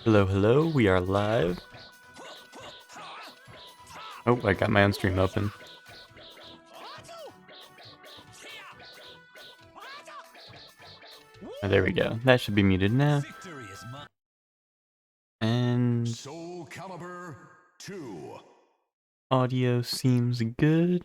Hello, hello, we are live. Oh, I got my own stream open. Oh, there we go. That should be muted now. And SoulCalibur 2. Audio seems good.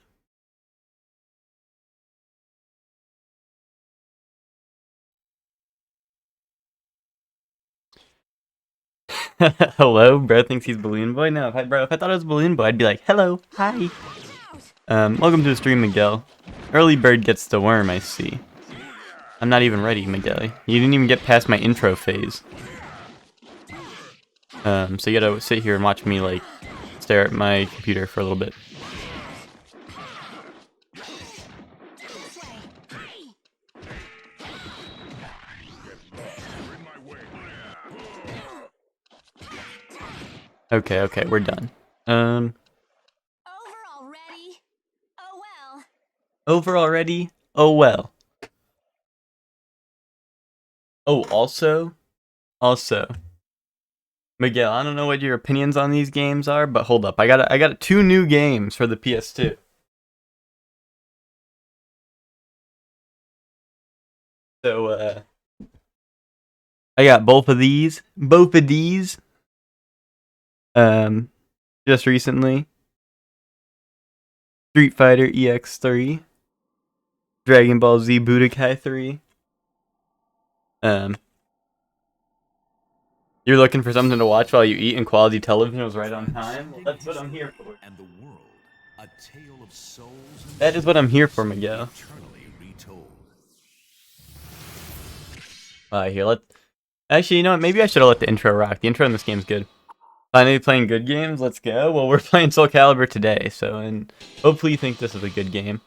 Hello, bro thinks he's Balloon Boy. No, bro, if I thought I was Balloon Boy, I'd be like, hello, hi. Welcome to the stream, Miguel. Early bird gets the worm, I see. I'm not even ready, Miguel. You didn't even get past my intro phase. So you gotta sit here and watch me, like, stare at my computer for a little bit. Okay, we're done. Over already? Oh well. Over already? Oh well. Oh, also, Miguel, I don't know what your opinions on these games are, but hold up. I got 2 new games for the PS2. So, I got both of these. Just recently. Street Fighter EX3. Dragon Ball Z Budokai 3. You're looking for something to watch while you eat and quality television was right on time? Well, that's what I'm here for. And the world, a tale of souls and That is what I'm here for, Miguel. eternally retold. Here, actually, you know what? Maybe I should have let the intro rock. The intro in this game's good. Finally playing good games? Let's go. Well, we're playing SoulCalibur today, so, and hopefully you think this is a good game.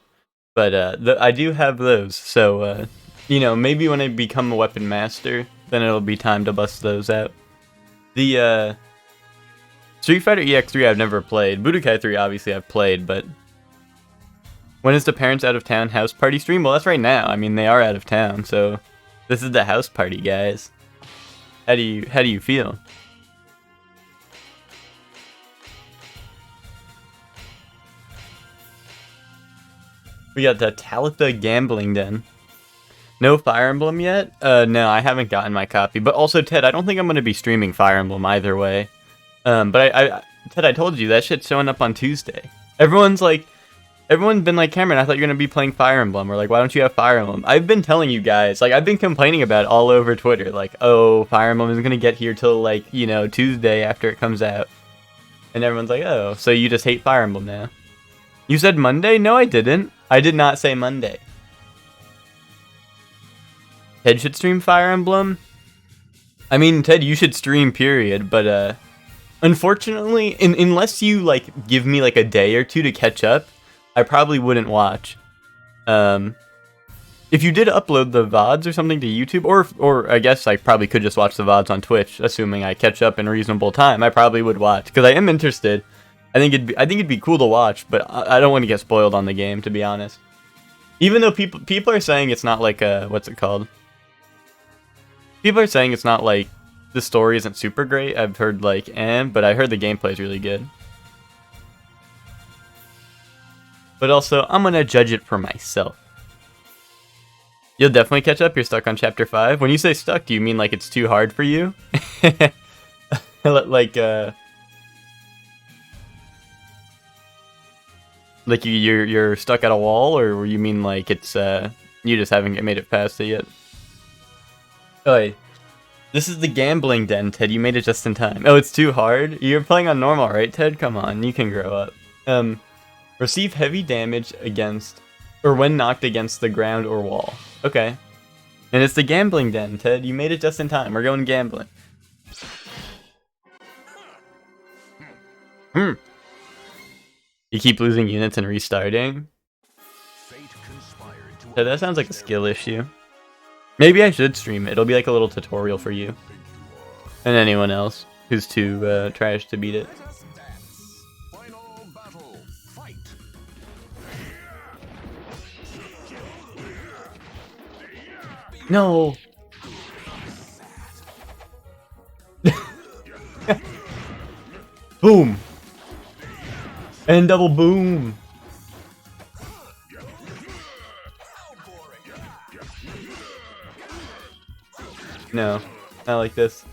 But, I do have those, so, you know, maybe when I become a weapon master, then it'll be time to bust those out. The, Street Fighter EX3 I've never played. Budokai 3 obviously I've played, but when is the parents out of town house party stream? Well, that's right now. I mean, they are out of town, so this is the house party, guys. How do you feel? We got the Talitha Gambling Den. No Fire Emblem yet? No, I haven't gotten my copy. But also, Ted, I don't think I'm going to be streaming Fire Emblem either way. But Ted, I told you, that shit's showing up on Tuesday. Everyone's been like, Cameron, I thought you were going to be playing Fire Emblem. Or like, why don't you have Fire Emblem? I've been telling you guys, like, I've been complaining about it all over Twitter. Like, oh, Fire Emblem isn't going to get here till, like, you know, Tuesday after it comes out. And everyone's like, oh, so you just hate Fire Emblem now? You said Monday? No, I didn't. I did not say Monday. Ted should stream Fire Emblem? I mean, Ted, you should stream, period, but, unfortunately, unless you, like, give me, like, a day or two to catch up, I probably wouldn't watch. If you did upload the VODs or something to YouTube, or I guess I probably could just watch the VODs on Twitch, assuming I catch up in a reasonable time, I probably would watch, because I am interested. I think it'd be cool to watch, but I don't want to get spoiled on the game, to be honest. Even though people are saying it's not like a, what's it called? People are saying it's not like, the story isn't super great. I've heard like, but I heard the gameplay is really good. But also, I'm gonna judge it for myself. You'll definitely catch up. You're stuck on chapter 5. When you say stuck, do you mean like it's too hard for you? Like you're stuck at a wall, or you mean like it's you just haven't made it past it yet? Oh, this is the gambling den, Ted. You made it just in time. Oh, it's too hard? You're playing on normal, right, Ted? Come on, you can grow up. Receive heavy damage against, or when knocked against the ground or wall. Okay. And it's the gambling den, Ted. You made it just in time. We're going gambling. You keep losing units and restarting? Ted, that sounds like a skill issue. Maybe I should stream it. It'll be like a little tutorial for you. And anyone else who's too trash to beat it. No! Boom. And double boom. No, not like this.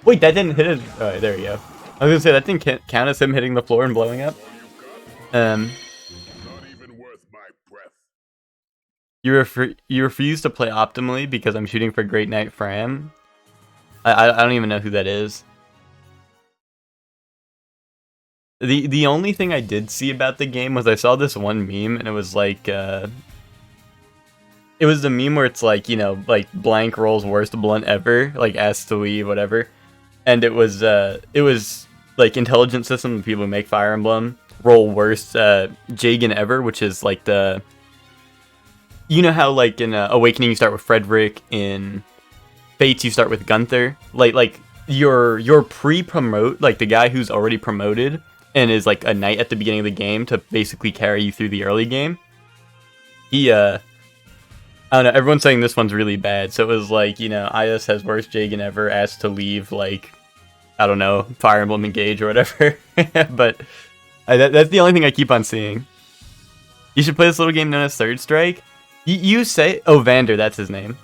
Wait, that didn't hit it. Alright, there you go. I was gonna say, that didn't count as him hitting the floor and blowing up. You refuse to play optimally because I'm shooting for Great Knight Fram. I don't even know who that is. The only thing I did see about the game was I saw this one meme, and it was like, it was the meme where it's like, you know, like blank rolls worst blunt ever, like asked to leave, whatever. And it was like intelligent system, people who make Fire Emblem, roll worst Jagan ever, which is like the, you know how like in Awakening you start with Frederick, in Fates you start with Gunther, like your pre-promote, like the guy who's already promoted and is like a knight at the beginning of the game to basically carry you through the early game. He I don't know, everyone's saying this one's really bad, so it was like, you know, IS has worst Jagan ever, asked to leave, like, I don't know, Fire Emblem Engage or whatever. But that's the only thing I keep on seeing. You should play this little game known as Third Strike. You say, oh, Vander, that's his name.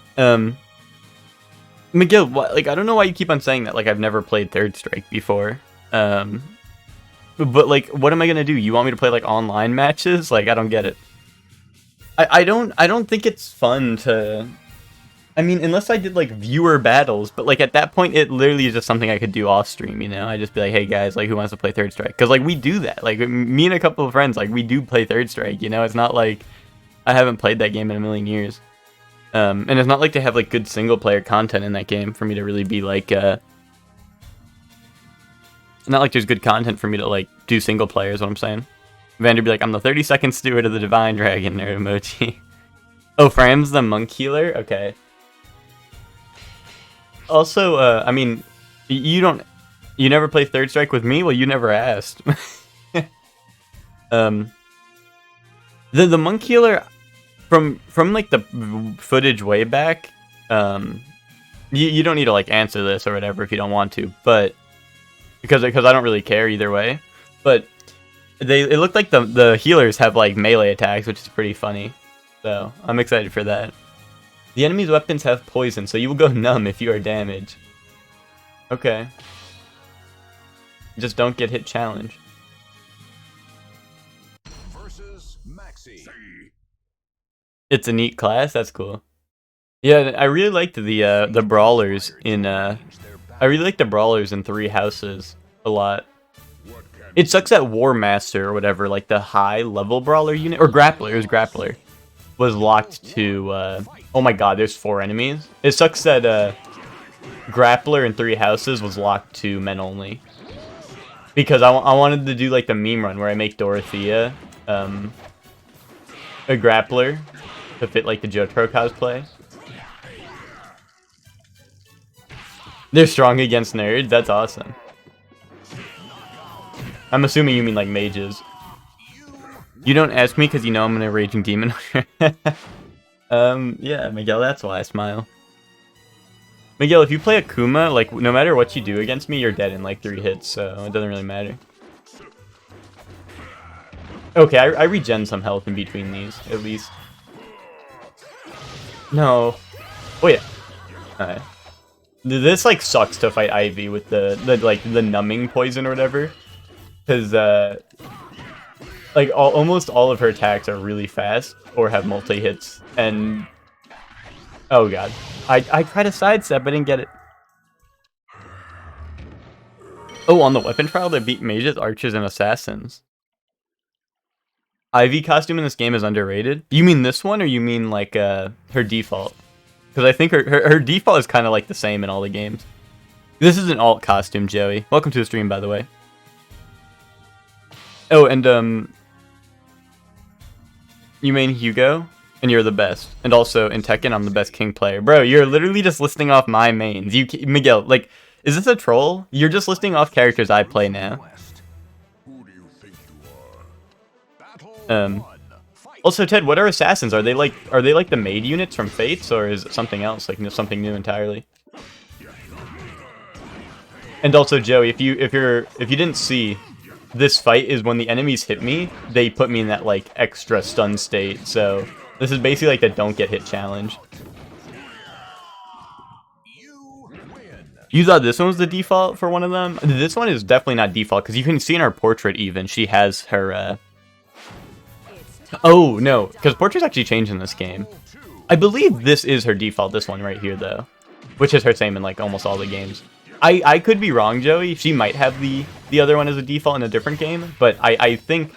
Miguel, like, I don't know why you keep on saying that, like, I've never played Third Strike before. But like, what am I gonna do? You want me to play like online matches? Like, I don't get it. I don't think it's fun to, I mean, unless I did like viewer battles, but like at that point it literally is just something I could do off stream, you know? I just be like, hey guys, like, who wants to play Third Strike? Because like we do that, like me and a couple of friends, like we do play Third Strike, you know? It's not like I haven't played that game in a million years. And it's not like they have like good single player content in that game for me to really be like, not like there's good content for me to like do single player is what I'm saying. Vander be like, I'm the 32nd steward of the Divine Dragon, nerd emoji. Oh, Fram's the monk healer? Okay. Also, I mean, you never play Third Strike with me? Well, you never asked. The monk healer, from like the footage way back, you don't need to like answer this or whatever if you don't want to, but because I don't really care either way. But it looked like the healers have like melee attacks, which is pretty funny. So I'm excited for that. The enemy's weapons have poison, so you will go numb if you are damaged. Okay. Just don't get hit challenge. Versus Maxi. It's a neat class. That's cool. Yeah, I really liked the brawlers in I really like the brawlers in Three Houses a lot. It sucks that War Master or whatever, like the high level brawler unit, or Grappler, it was Grappler, was locked to, oh my god, there's 4 enemies. It sucks that Grappler in Three Houses was locked to men only. Because I wanted to do like the meme run where I make Dorothea a Grappler to fit like the Jotaro cosplay. They're strong against nerds, that's awesome. I'm assuming you mean like mages. You don't ask me because you know I'm a raging demon. Yeah, Miguel, that's why I smile. Miguel, if you play Akuma, like, no matter what you do against me, you're dead in like 3 hits, so it doesn't really matter. Okay, I regen some health in between these, at least. No. Oh yeah. Alright. This like sucks to fight Ivy with the numbing poison or whatever. Because, like, almost all of her attacks are really fast, or have multi-hits, and... Oh god. I tried to sidestep, I didn't get it. Oh, on the weapon trial, they beat mages, archers, and assassins. Ivy costume in this game is underrated? You mean this one, or you mean, like, her default? Because I think her default is kind of, like, the same in all the games. This is an alt costume, Joey. Welcome to the stream, by the way. Oh, and, you mean Hugo? And you're the best. And also, in Tekken, I'm the best King player. Bro, you're literally just listing off my mains. Miguel, like, is this a troll? You're just listing off characters I play now. Also, Ted, what are assassins? Are they like the maid units from Fates, or is it something else? Like, something new entirely? And also, Joey, if you didn't see, this fight is when the enemies hit me, they put me in that like extra stun state. So this is basically like the don't get hit challenge. You thought this one was the default for one of them? This one is definitely not default, because you can see in her portrait even, she has her, Oh, no, because portraits actually change in this game. I believe this is her default, this one right here, though. Which is her same in, like, almost all the games. I could be wrong, Joey. She might have the other one as a default in a different game, but I think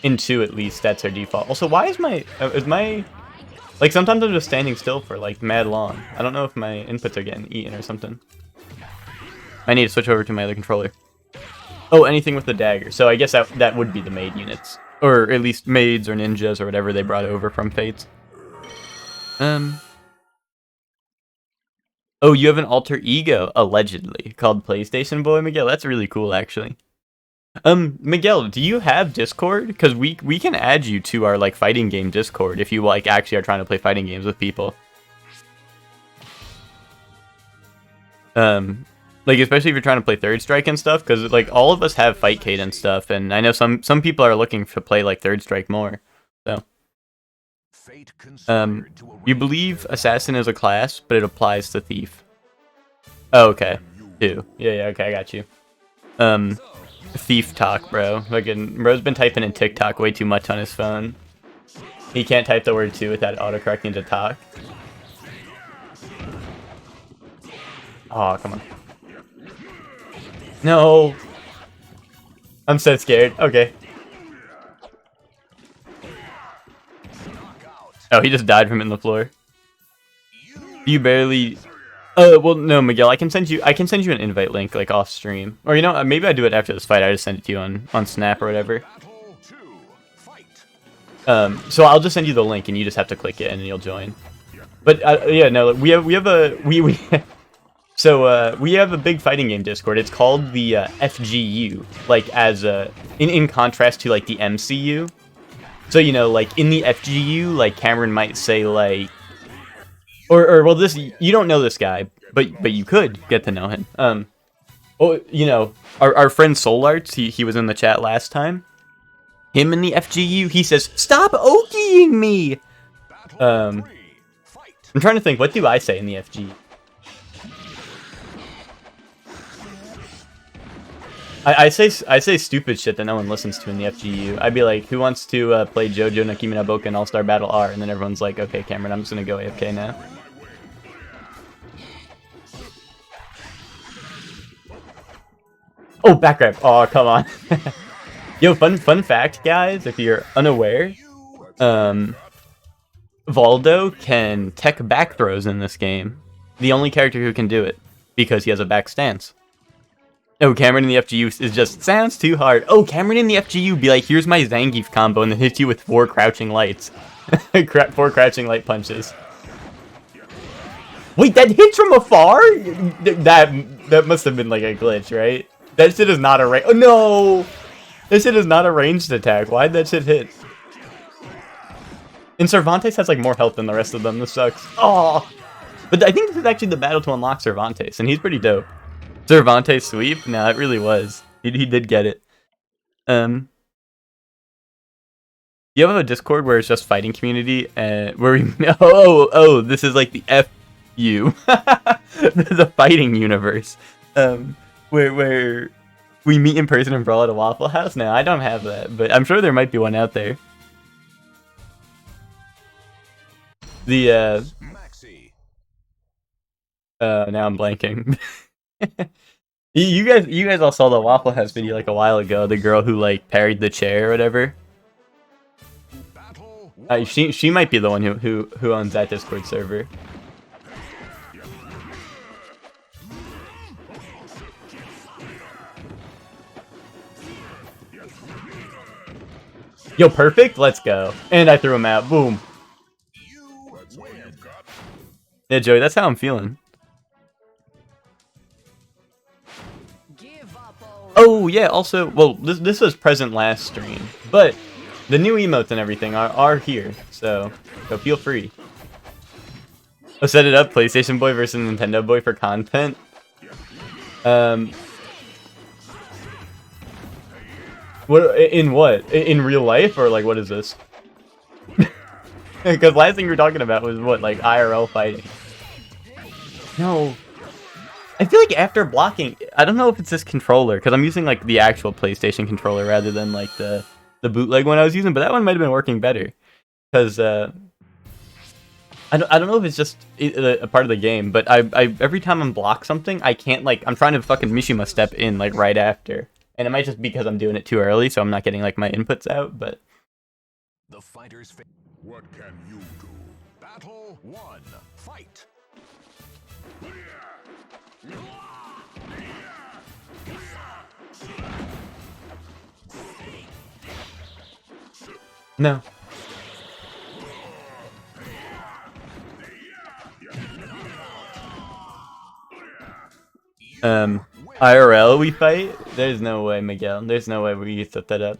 in 2, at least, that's her default. Also, why is my... Like, sometimes I'm just standing still for, like, mad long. I don't know if my inputs are getting eaten or something. I need to switch over to my other controller. Oh, anything with the dagger. So I guess that would be the maid units. Or at least maids or ninjas or whatever they brought over from Fates. Oh, you have an alter ego, allegedly, called PlayStation Boy, Miguel. That's really cool, actually. Miguel, do you have Discord? Because we can add you to our, like, fighting game Discord if you, like, actually are trying to play fighting games with people. Like, especially if you're trying to play Third Strike and stuff, because, like, all of us have Fightcade and stuff, and I know some people are looking to play, like, Third Strike more, so. You believe Assassin is a class, but it applies to Thief. Oh, okay. 2. Yeah, okay, I got you. Thief talk, bro. Fucking, bro's been typing in TikTok way too much on his phone. He can't type the word 2 without autocorrecting to talk. Oh, come on. No! I'm so scared. Okay. Oh, he just died from hitting the floor. You barely... well, no, Miguel, I can send you an invite link, like, off stream. Or, you know, maybe I do it after this fight. I just send it to you on Snap or whatever. So I'll just send you the link, and you just have to click it, and you'll join. But, yeah, no, we have a... So, we have a big fighting game Discord. It's called the FGU, like, as in contrast to, like, the MCU. So, you know, like, in the FGU, like, Cameron might say, like, or well, this, you don't know this guy, but you could get to know him. Oh, you know, our friend SoulArts, he was in the chat last time. Him in the FGU, he says, "Stop okeying me!" I'm trying to think, what do I say in the FGU? I say stupid shit that no one listens to in the FGU. I'd be like, who wants to play JoJo no Kimi no Boken All-Star Battle R? And then everyone's like, okay, Cameron, I'm just gonna go AFK now. Oh, back grab. Oh, come on. Yo, fun fact, guys, if you're unaware, Valdo can tech back throws in this game. The only character who can do it, because he has a back stance. Oh, Cameron in the FGU is just, sounds too hard. Oh, Cameron in the FGU be like, here's my Zangief combo, and then hit you with 4 crouching lights. 4 crouching light punches. Wait, that hits from afar? That must have been like a glitch, right? That shit is not a range. Oh, no! That shit is not a ranged attack. Why'd that shit hit? And Cervantes has like more health than the rest of them. This sucks. Oh! But I think this is actually the battle to unlock Cervantes, and he's pretty dope. Cervantes sweep? No, it really was. He did get it. You have a Discord where it's just fighting community, where we... Oh, this is like the FU. The fighting universe. Where we meet in person and brawl at a Waffle House? No, I don't have that, but I'm sure there might be one out there. The, now I'm blanking. You guys all saw the Waffle House video like a while ago. The girl who like parried the chair or whatever. She might be the one who owns that Discord server. Yo, perfect. Let's go. And I threw him out. Boom. Yeah, Joey, that's how I'm feeling. Oh, yeah, also, well, this was present last stream, but the new emotes and everything are here, so feel free. I'll set it up, PlayStation Boy versus Nintendo Boy for content. What in what? In real life or like what is this? Because last thing you were talking about was what, like IRL fighting. No. I feel like after blocking, I don't know if it's this controller because I'm using like the actual PlayStation controller rather than like the bootleg one I was using, but that one might have been working better because I don't know if it's just a part of the game, but I every time I'm block something, I can't like I'm trying to fucking Mishima step in like right after, and it might just be because I'm doing it too early, so I'm not getting like my inputs out. But The fighters. What can you do? Battle 1. Fight. no. IRL we fight? There's no way, Miguel. There's no way we set that up.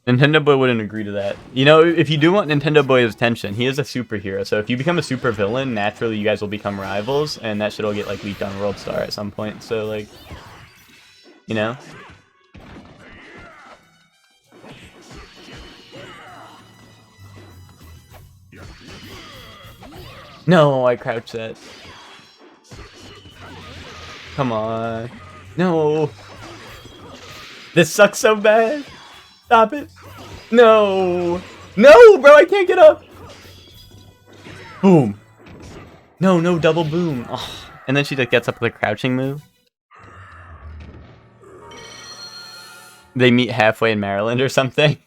Nintendo Boy wouldn't agree to that. You know, if you do want Nintendo Boy's attention, he is a superhero. So if you become a super villain, naturally you guys will become rivals, and that shit will get like leaked on World Star at some point. So like, you know. No, I crouched that. Come on. No. This sucks so bad. Stop it. No. No, bro, I can't get up. Boom. No, no, double boom. Oh. And then she like gets up with a crouching move. They meet halfway in Maryland or something.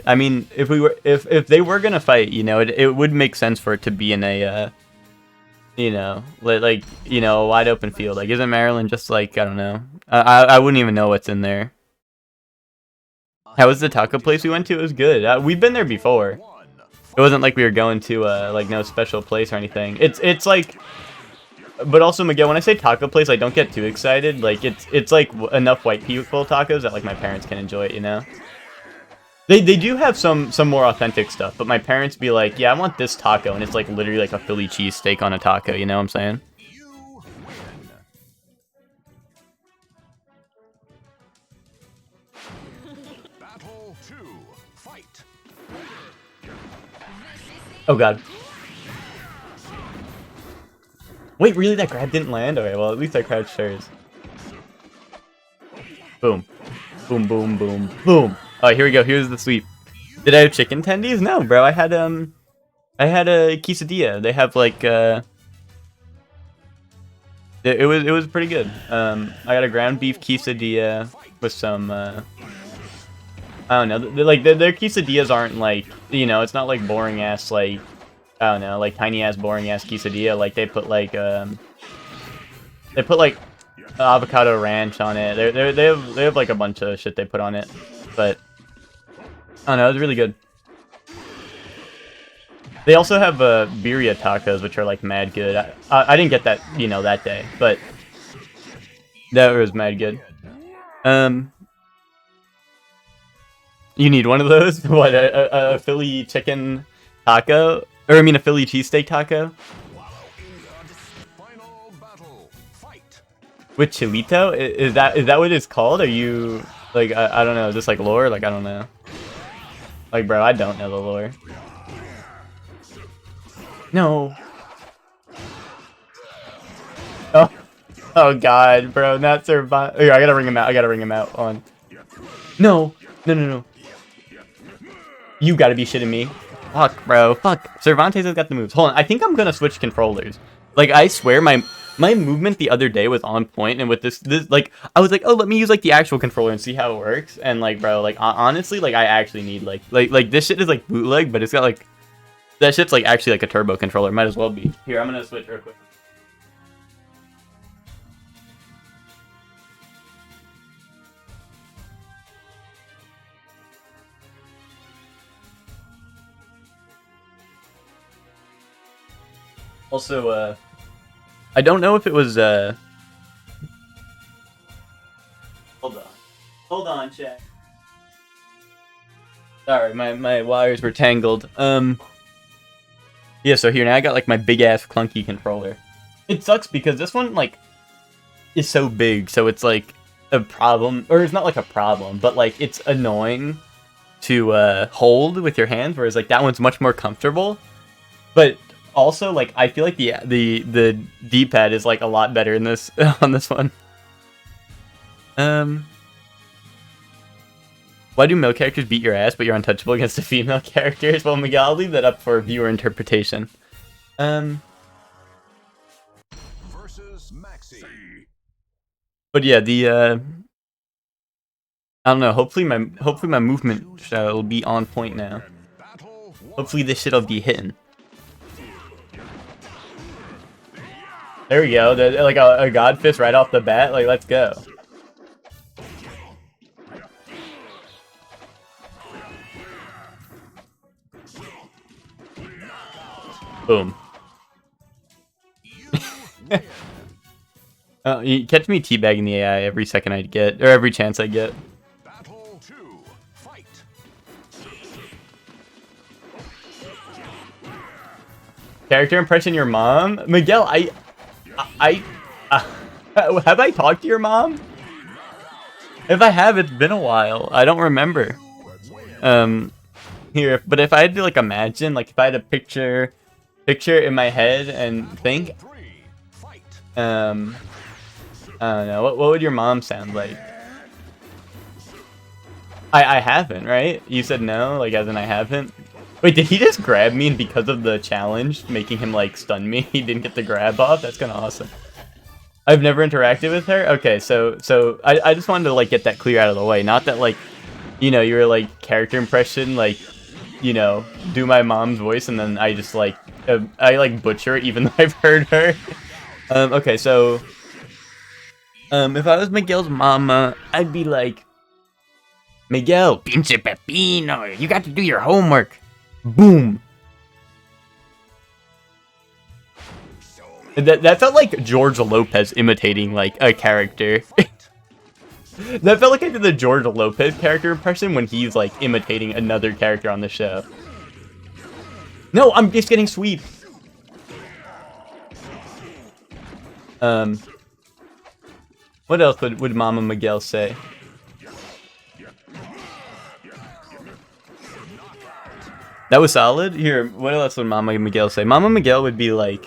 I mean, if they were gonna fight, you know, it would make sense for it to be in a you know, like you know, a wide open field. Like, isn't Maryland just like, I don't know? I wouldn't even know what's in there. How was the taco place we went to? It was good. We've been there before. It wasn't like we were going to like no special place or anything. It's like, but also Miguel, when I say taco place, I don't get too excited. Like it's like enough white people tacos that like my parents can enjoy it, you know. They do have some more authentic stuff, but my parents be like, yeah, I want this taco, and it's like literally like a Philly cheesesteak on a taco, you know what I'm saying? Battle 2. Fight. Oh god. Wait, really? That grab didn't land? Okay, well, at least I crouched first. Boom. Boom, boom, boom, boom. Alright, here we go. Here's the sweep. Did I have chicken tendies? No, bro. I had a quesadilla. They have like it was pretty good. I got a ground beef quesadilla with some I don't know. Like their quesadillas aren't like, you know, it's not like boring ass like, I don't know, like tiny ass boring ass quesadilla. Like they put like avocado ranch on it. They have like a bunch of shit they put on it, but I don't know. It was really good. They also have birria tacos, which are like mad good. I didn't get that, you know, that day, but that was mad good. You need one of those? What, a Philly chicken taco? Or I mean a Philly cheesesteak taco? With chilito? Is that what it's called? Are you like I don't know, is this like lore? Like I don't know. Like bro, I don't know the lore. No. Oh. Oh god, bro, not survive. Here, I gotta ring him out. I gotta ring him out on. No. No. You gotta be shitting me. Fuck, bro. Fuck. Cervantes has got the moves. Hold on. I think I'm gonna switch controllers. Like, I swear my movement the other day was on point, and with this like, I was like, oh, let me use like the actual controller and see how it works. And like, bro, like honestly, like I actually need like this shit is like bootleg, but it's got like that shit's like actually like a turbo controller. Might as well be. Here, I'm gonna switch real quick. Also, I don't know if it was, Hold on, chat. Sorry, my wires were tangled. Yeah, so here, now I got, like, my big-ass clunky controller. It sucks because this one, like, is so big, so it's, like, a problem, or it's not like a problem, but like it's annoying to hold with your hands, whereas like that one's much more comfortable. But also, like, I feel like the D-pad is like a lot better in this on this one. Why do male characters beat your ass, but you're untouchable against the female characters? Well, Miguel, I'll leave that up for viewer interpretation. Versus Maxi. But yeah, I don't know. Hopefully my movement will be on point now. Hopefully this shit'll be hitting. There we go. Like a god fist right off the bat. Like, let's go. Boom. You catch me teabagging the AI every second I get, or every chance I get. Battle 2. Fight. Character impression your mom? Miguel, have I talked to your mom? If I have, it's been a while. I don't remember. Here, but if I had to like imagine, like if I had a picture in my head and think, I don't know, what would your mom sound like? I haven't, right? You said no, like as in I haven't. Wait, did he just grab me and because of the challenge, making him like stun me, he didn't get the grab off? That's kind of awesome. I've never interacted with her? Okay, so I just wanted to like get that clear out of the way. Not that like, you know, you were like character impression, like, you know, do my mom's voice and then I just like, I like butcher it even though I've heard her. Okay, so, if I was Miguel's mama, I'd be like, Miguel, pinche pepino, you got to do your homework. Boom. That felt like George Lopez imitating like a character. That felt like I did the George Lopez character impression when he's like imitating another character on the show. No, I'm just getting sweep. What else would Mama Miguel say? That was solid? Here, what else would Mama Miguel say? Mama Miguel would be like...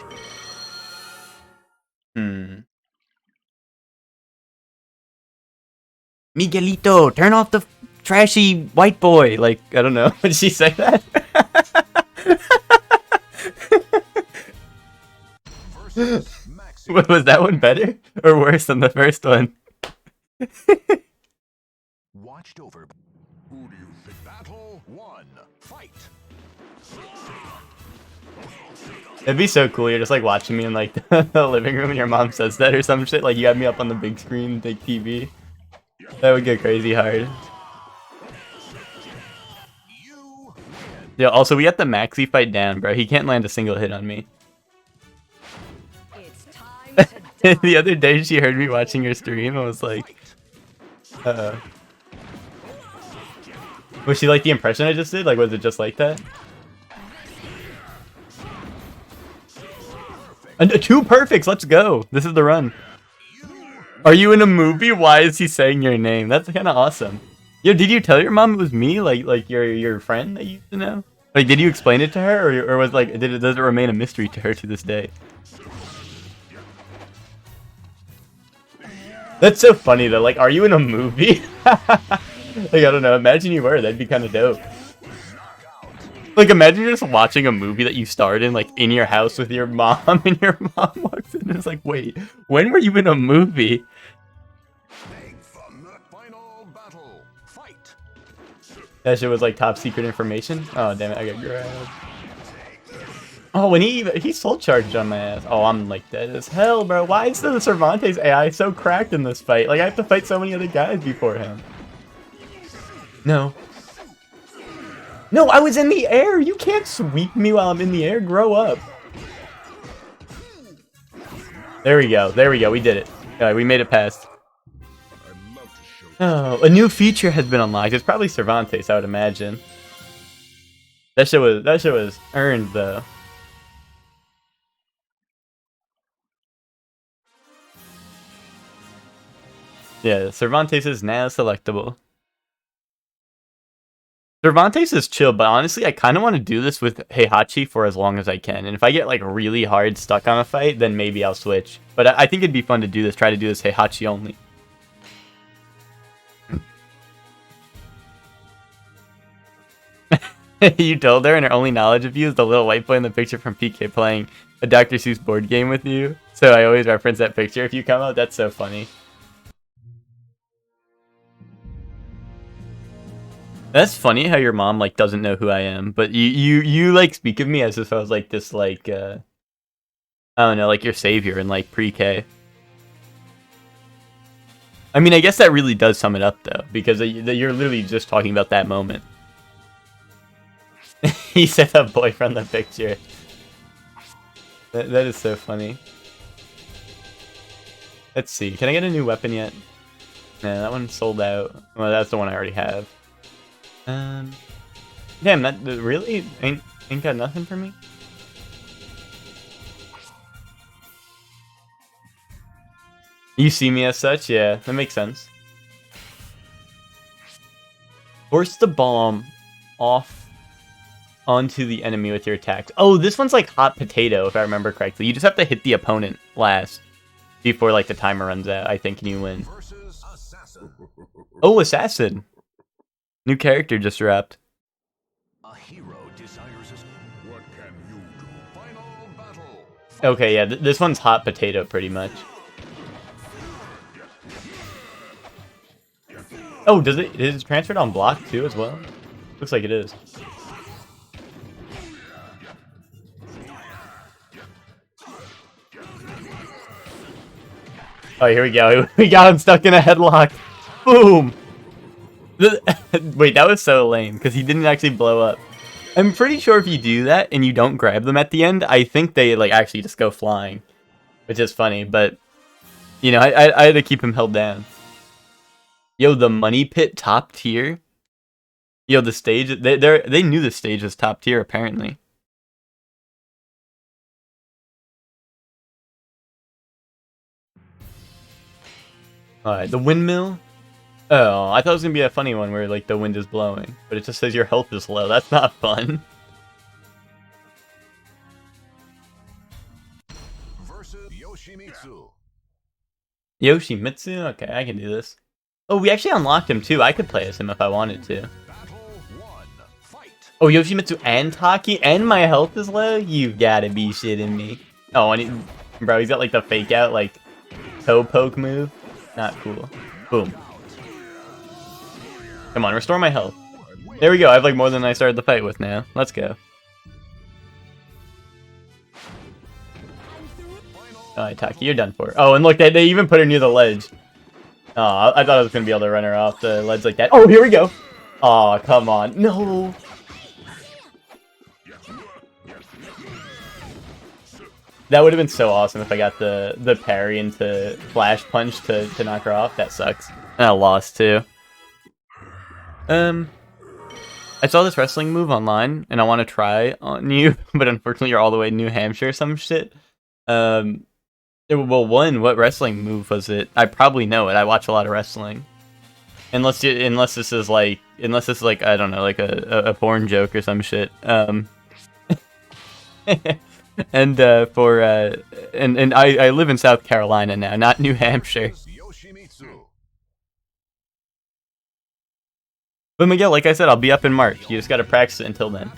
Miguelito, turn off the trashy white boy. Like, I don't know. Did she say that? Was that one better? Or worse than the first one? Watched over. Who do you think? Battle 1. Fight. It'd be so cool. You're just like watching me in like the living room and your mom says that or some shit. Like you have me up on the big screen, big TV. That would get crazy hard. Yeah, also we got the Maxi fight down, bro. He can't land a single hit on me. It's time to The other day she heard me watching your stream and was like, uh-oh. Was she like the impression I just did? Like, was it just like that? And 2 perfects, let's go. This is the run. Are you in a movie? Why is he saying your name? That's kind of awesome. Yo, did you tell your mom it was me? Like your friend that you used to know? Like, did you explain it to her, or was like, does it remain a mystery to her to this day? That's so funny though. Like, are you in a movie? Like, I don't know. Imagine you were. That'd be kind of dope. Like, imagine you're just watching a movie that you starred in, like, in your house with your mom, and your mom walks in and is like, wait, when were you in a movie? Final battle. Fight. That shit was, like, top secret information? Oh, damn it, I got grabbed. Oh, when he soul charged on my ass. Oh, I'm, like, dead as hell, bro. Why is the Cervantes AI so cracked in this fight? Like, I have to fight so many other guys before him. No. No, I was in the air! You can't sweep me while I'm in the air. Grow up. There we go. There we go. We did it. Alright, we made it past. Oh, a new feature has been unlocked. It's probably Cervantes, I would imagine. That shit was earned, though. Yeah, Cervantes is now selectable. Cervantes is chill, but honestly, I kind of want to do this with Heihachi for as long as I can. And if I get like really hard stuck on a fight, then maybe I'll switch. But I think it'd be fun to do this. Try to do this Heihachi only. You told her, and her only knowledge of you is the little white boy in the picture from PK playing a Dr. Seuss board game with you. So I always reference that picture if you come out. That's so funny. That's funny how your mom like doesn't know who I am, but you like speak of me as if I was like this like I don't know, like your savior in like pre-K. I mean, I guess that really does sum it up though, because you're literally just talking about that moment. He said a boyfriend in the picture. That is so funny. Let's see. Can I get a new weapon yet? Nah, that one's sold out. Well, that's the one I already have. Damn, that really ain't got nothing for me. You see me as such? Yeah, that makes sense. Force the bomb off onto the enemy with your attacks. Oh, this one's like hot potato, if I remember correctly. You just have to hit the opponent last before like the timer runs out, I think, and you win. Oh, assassin. New character just dropped. A hero desires what can you do? Final battle. Okay, yeah, this one's hot potato pretty much. Oh, is it transferred on block too as well? Looks like it is. Oh, here we go. We got him stuck in a headlock. Boom! Wait, that was so lame, because he didn't actually blow up. I'm pretty sure if you do that and you don't grab them at the end, I think they like actually just go flying. Which is funny, but you know, I had to keep him held down. Yo, the money pit top tier? Yo, the stage, they knew the stage was top tier apparently. Alright, the windmill. Oh, I thought it was gonna be a funny one where like the wind is blowing, but it just says your health is low. That's not fun. Versus Yoshimitsu. Yoshimitsu? Okay, I can do this. Oh, we actually unlocked him too. I could play as him if I wanted to. Battle 1. Fight. Oh, Yoshimitsu and Taki, and my health is low? You gotta be shitting me. Oh, and bro, he's got like the fake out, like, toe poke move. Not cool. Boom. Come on, restore my health. There we go. I have like more than I started the fight with now. Let's go. Alright, Taki, you're done for. Oh, and look, they even put her near the ledge. Oh, I thought I was going to be able to run her off the ledge like that. Oh, here we go. Oh, come on. No. That would have been so awesome if I got the parry into flash punch to knock her off. That sucks. And I lost too. I saw this wrestling move online and I want to try on you, but unfortunately you're all the way in New Hampshire or some shit. Well, one, what wrestling move was it? I probably know it. I watch a lot of wrestling. Unless this is like I don't know, like a porn joke or some shit. And I live in South Carolina now, not New Hampshire. But Miguel, like I said, I'll be up in March. You just gotta practice it until then.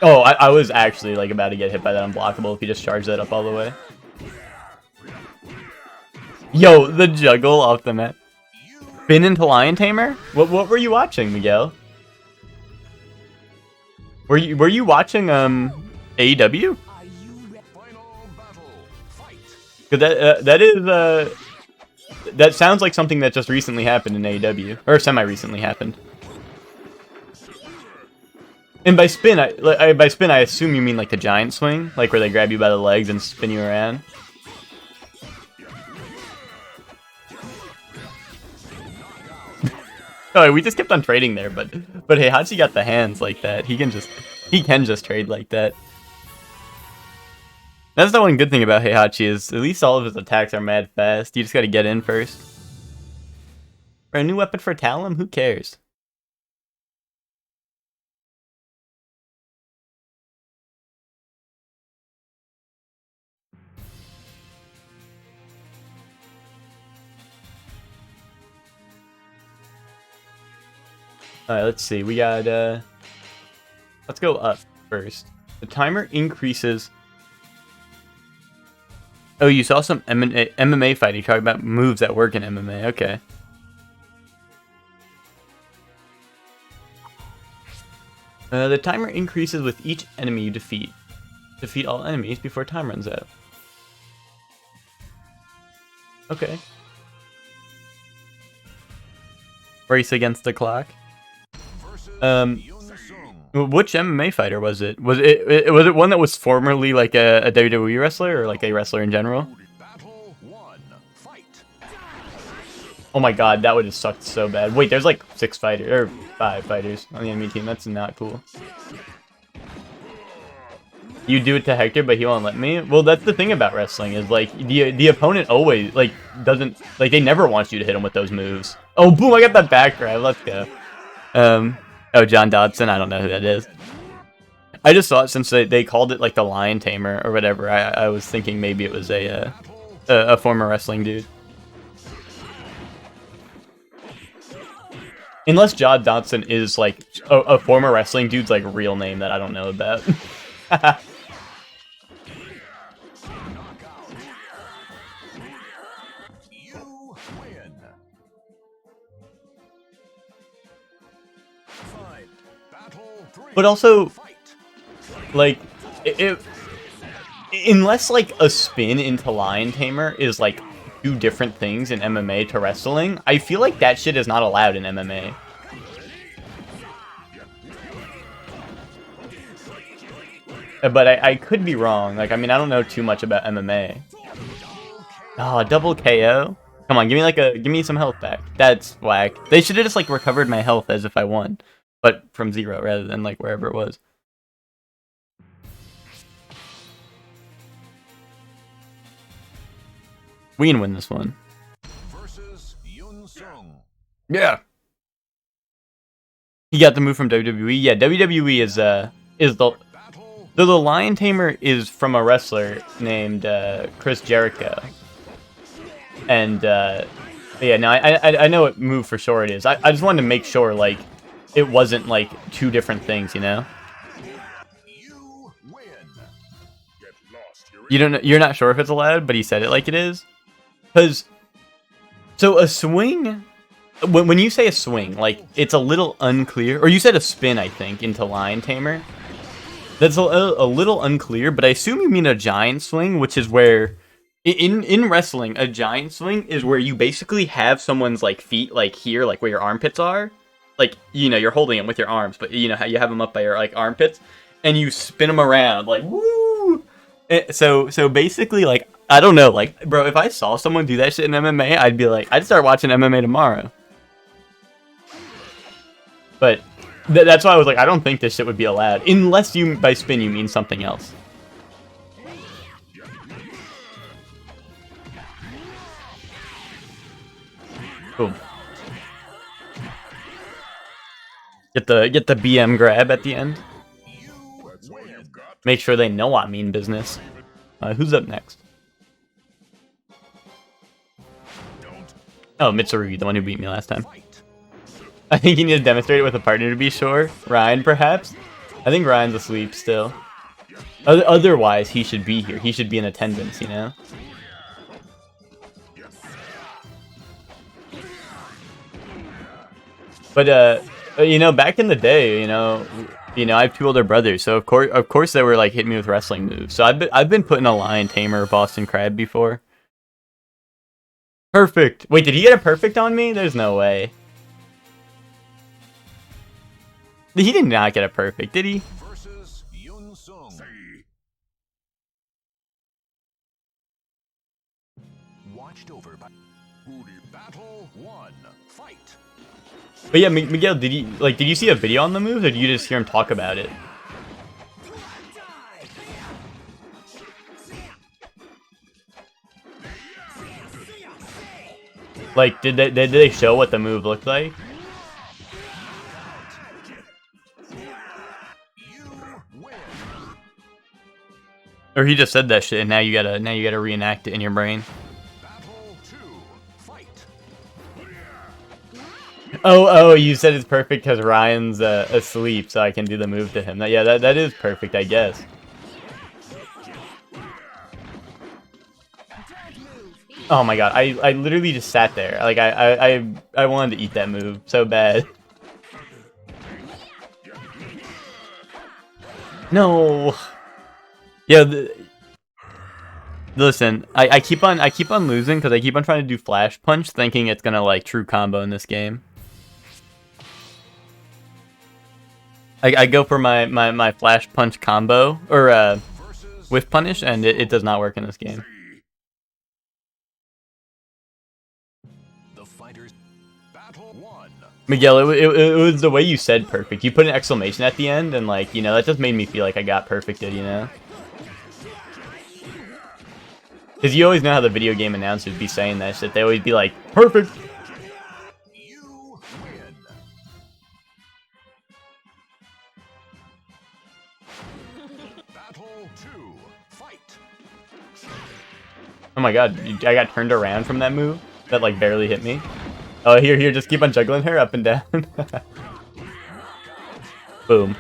Oh, I was actually like about to get hit by that unblockable if you just charge that up all the way. Yo, the juggle off the mat. Been into Lion Tamer? What were you watching, Miguel? Were you watching AEW? Cause that sounds like something that just recently happened in AEW, or semi-recently happened. And by spin, I assume you mean like the giant swing, like where they grab you by the legs and spin you around. Oh, we just kept on trading there, but hey, Hachi got the hands like that. He can just trade like that. That's the one good thing about Heihachi is at least all of his attacks are mad fast. You just gotta get in first. For a new weapon for Talum? Who cares? Alright, let's see. We got, let's go up first. The timer increases. Oh, you saw some MMA fighting talking about moves that work in MMA. Okay. The timer increases with each enemy you defeat. Defeat all enemies before time runs out. Okay. Race against the clock. Which MMA fighter was it? Was it one that was formerly like a WWE wrestler or like a wrestler in general? Oh my god, that would have sucked so bad. Wait, there's like 5 fighters on the enemy team. That's not cool. You do it to Hector, but he won't let me? Well, that's the thing about wrestling is like the opponent always like doesn't like they never want you to hit him with those moves. Oh, boom! I got that back grab. Let's go. Oh, John Dodson. I don't know who that is. I just thought since they called it like the Lion Tamer or whatever, I was thinking maybe it was a former wrestling dude. Unless John Dodson is like a former wrestling dude's like real name that I don't know about. But also, like, unless like a spin into Lion Tamer is like 2 different things in MMA to wrestling, I feel like that shit is not allowed in MMA. But I could be wrong. Like, I mean, I don't know too much about MMA. Oh, double KO? Come on, give me some health back. That's whack. They should have just like recovered my health as if I won. But from 0 rather than like wherever it was. We can win this one. Yeah. He got the move from WWE. Yeah, WWE is the Lion Tamer is from a wrestler named Chris Jericho. And yeah, no, I know what move for sure it is. I just wanted to make sure like it wasn't like 2 different things, you know? You're not sure if it's allowed, but he said it like it is. Cause so a swing, when you say a swing, like it's a little unclear. Or you said a spin, I think, into Lion Tamer. That's a little unclear, but I assume you mean a giant swing, which is where in wrestling, a giant swing is where you basically have someone's like feet like here, like where your armpits are. Like, you know, you're holding them with your arms, but you know how you have them up by your like armpits, and you spin them around like woo. So basically, like I don't know, like bro, if I saw someone do that shit in MMA, I'd be like, I'd start watching MMA tomorrow. But that's why I was like, I don't think this shit would be allowed unless you by spin you mean something else. Boom. Get the BM grab at the end. Make sure they know I mean business. Who's up next? Oh, Mitsurugi, the one who beat me last time. I think you need to demonstrate it with a partner to be sure. Ryan, perhaps? I think Ryan's asleep still. Otherwise, he should be here. He should be in attendance, you know? But, you know, back in the day, you know, I have 2 older brothers, so of course they were like hitting me with wrestling moves. So I've been putting a Lion Tamer or Boston Crab before. Perfect. Wait, did he get a perfect on me? There's no way. He did not get a perfect, did he? Watched over by battle 1. Fight. But yeah, Miguel, did you see a video on the moves, or did you just hear him talk about it? Like, did they show what the move looked like? Or he just said that shit, and now you gotta reenact it in your brain. Oh, you said it's perfect because Ryan's asleep, so I can do the move to him. Yeah, that is perfect, I guess. Oh my god, I literally just sat there. Like, I wanted to eat that move so bad. No. Yeah, listen, I keep on losing because I keep on trying to do flash punch, thinking it's gonna like true combo in this game. I go for my flash punch combo or whiff punish, and it does not work in this game. Miguel, it was the way you said perfect. You put an exclamation at the end, and like, you know, that just made me feel like I got perfected, you know? Because you always know how the video game announcers be saying that shit. They always be like, perfect! Oh my god, I got turned around from that move? That like barely hit me? Oh, here, just keep on juggling her up and down. Boom.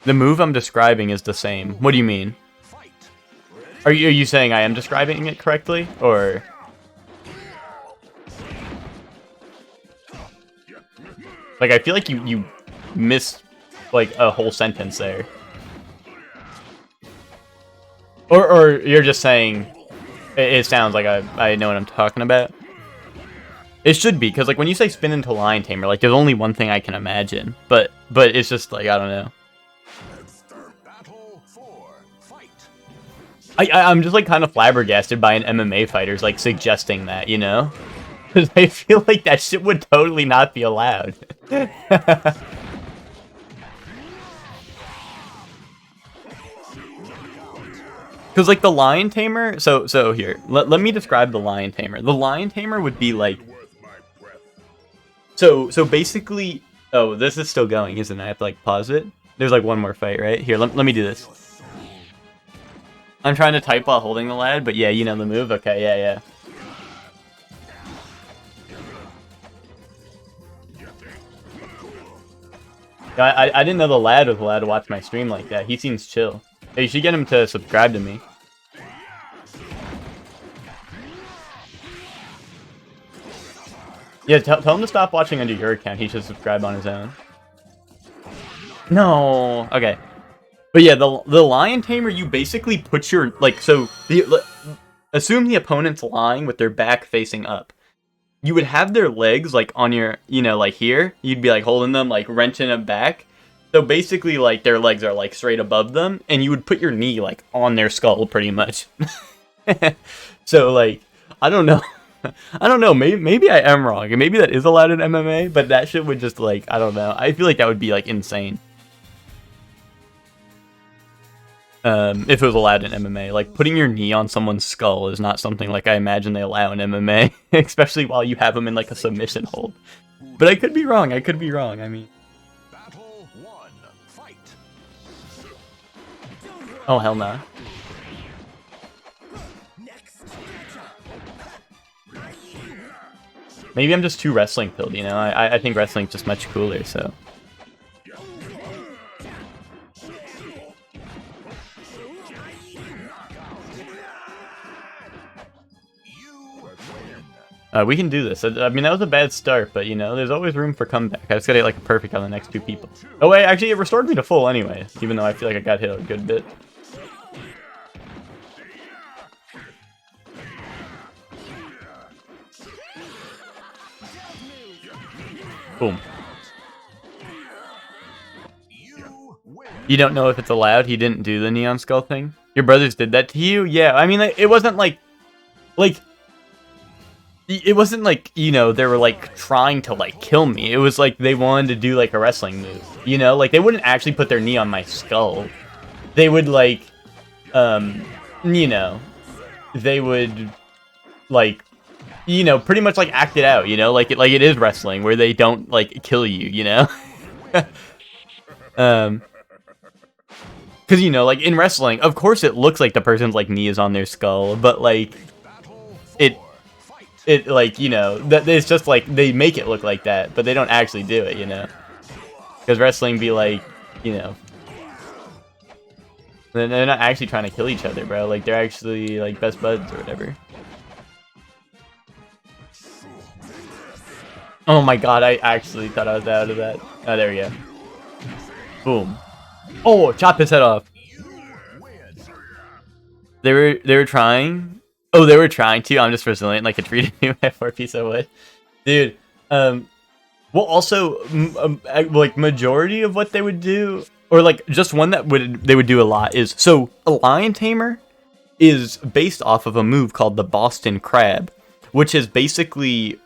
The move I'm describing is the same. What do you mean? Are you saying I am describing it correctly, or? Like, I feel like you missed like a whole sentence there. Or you're just saying it sounds like I know what I'm talking about. It should be, because like when you say spin into Lion Tamer, like there's only one thing I can imagine, but it's just like, I don't know. I'm just like kind of flabbergasted by an MMA fighter's like suggesting that, you know? Because I feel like that shit would totally not be allowed. Because, like, the Lion Tamer... So here, let me describe the Lion Tamer. The Lion Tamer would be, like... So basically... Oh, this is still going, isn't it? I have to, like, pause it. There's, like, one more fight, right? Here, let me do this. I'm trying to type while holding the lad, but yeah, you know the move? Okay, yeah. I didn't know the lad was allowed to watch my stream like that. He seems chill. Hey, you should get him to subscribe to me. Yeah, tell him to stop watching under your account. He should subscribe on his own. No. Okay. But yeah, the Lion Tamer, you basically put your, like, so, assume the opponent's lying with their back facing up. You would have their legs, like, on your, you know, like here. You'd be, like, holding them, like, wrenching them back. So basically, like, their legs are, like, straight above them, and you would put your knee, like, on their skull, pretty much. So, like, I don't know. I don't know, maybe I am wrong. Maybe that is allowed in MMA, but that shit would just, like, I don't know. I feel like that would be, like, insane. If it was allowed in MMA. Like, putting your knee on someone's skull is not something, like, I imagine they allow in MMA. Especially while you have them in, like, a submission hold. But I could be wrong, I mean... Oh, hell no. Maybe I'm just too wrestling pilled, you know? I think wrestling's just much cooler, so... We can do this. I mean, that was a bad start, but, you know, there's always room for comeback. I just gotta get, like, a perfect on the next two people. Oh, wait, actually, it restored me to full anyway, even though I feel like I got hit a good bit. Boom. You don't know if it's allowed? He didn't do the Neon Skull thing? Your brothers did that to you? Yeah, I mean, it wasn't like... It wasn't like, you know, they were, like, trying to, like, kill me. It was like they wanted to do, like, a wrestling move. You know? Like, they wouldn't actually put their knee on my skull. They would, like... you know, they would like, you know, pretty much like act it out, you know, like it is wrestling where they don't like kill you, you know. Because, you know, like in wrestling, of course it looks like the person's like knee is on their skull, but like it like, you know, that it's just like they make it look like that, but they don't actually do it, you know. Because wrestling be like, you know, they're not actually trying to kill each other, bro. Like they're actually like best buds or whatever. Oh my god, I actually thought I was out of that. Oh, there we go. Boom. Oh, chop his head off. They were trying. Oh, they were trying to. I'm just resilient like a tree to me for a piece of wood. Dude, well, also, like, majority of what they would do, or, like, just one that they would do a lot is, so, a Lion Tamer is based off of a move called the Boston Crab, which is basically,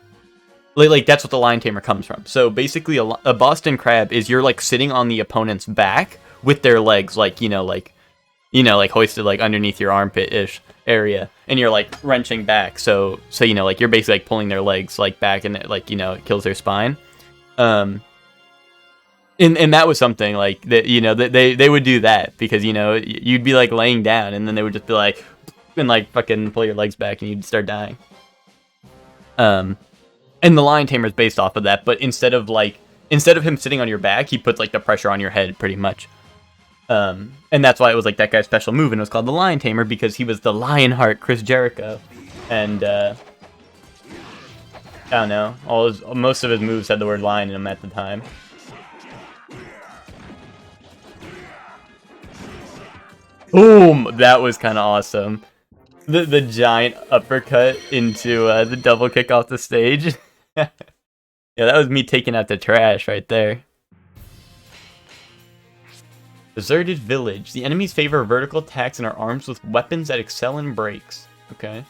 like that's what the Lion Tamer comes from. So, basically, a Boston Crab is you're, like, sitting on the opponent's back with their legs, like, like hoisted, like, underneath your armpit-ish area, and you're like wrenching back, so you know, like you're basically like pulling their legs like back, and it, like, you know, it kills their spine. And that was something like that, you know, that they would do that because, you know, you'd be like laying down and then they would just be like and like fucking pull your legs back and you'd start dying. And the Lion Tamer is based off of that, but instead of him sitting on your back, he puts like the pressure on your head pretty much. And that's why it was like that guy's special move, and it was called the Lion Tamer because he was the Lionheart Chris Jericho. And I don't know, most of his moves had the word lion in them at the time. Boom! That was kind of awesome. The giant uppercut into the double kick off the stage. Yeah, that was me taking out the trash right there. Deserted village. The enemies favor vertical attacks and are armed with weapons that excel in breaks. Okay.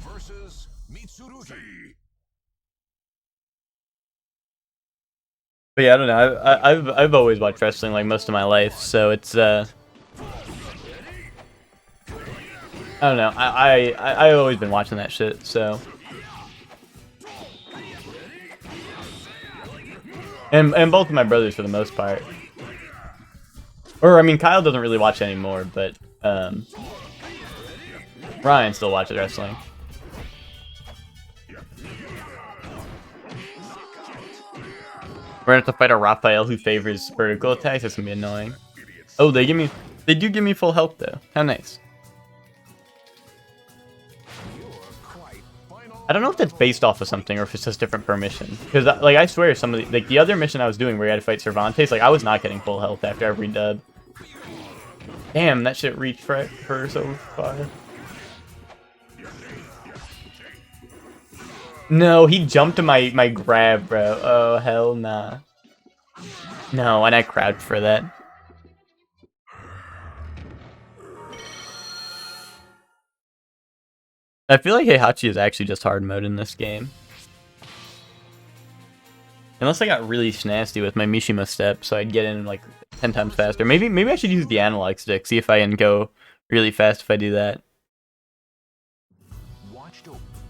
Versus Mitsurugi. But yeah, I don't know. I've always watched wrestling like most of my life, so it's I don't know. I've always been watching that shit, so. And both of my brothers for the most part. Or I mean, Kyle doesn't really watch anymore, but Ryan still watches wrestling. We're gonna have to fight a Raphael who favors vertical attacks. That's gonna be annoying. Oh, they do give me full health though. How nice. I don't know if that's based off of something or if it's just different per mission. Because, like, I swear, some of the other mission I was doing where you had to fight Cervantes, like, I was not getting full health after every dub. Damn, that shit reached for so far. No, he jumped to my grab, bro. Oh, hell nah. No, and I crouched for that. I feel like Heihachi is actually just hard mode in this game. Unless I got really nasty with my Mishima step, so I'd get in like 10 times faster. Maybe I should use the analog stick, see if I can go really fast if I do that.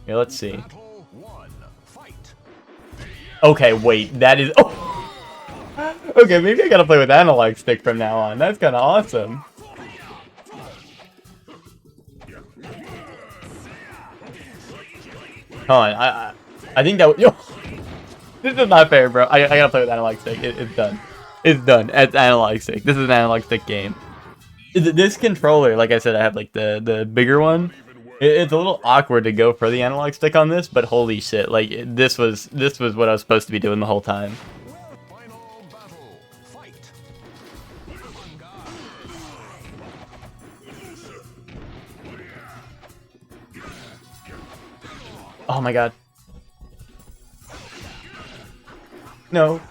Yeah, let's see. Okay, wait, that is... Oh! Okay, maybe I gotta play with analog stick from now on. That's kinda awesome. Hold on, I think that was... Yo! This is not fair, bro. I gotta play with analog stick. It's done. It's done. It's analog stick. This is an analog stick game. This controller, like I said, I have like the bigger one. It's a little awkward to go for the analog stick on this, but holy shit, like this was what I was supposed to be doing the whole time. Oh my god. No.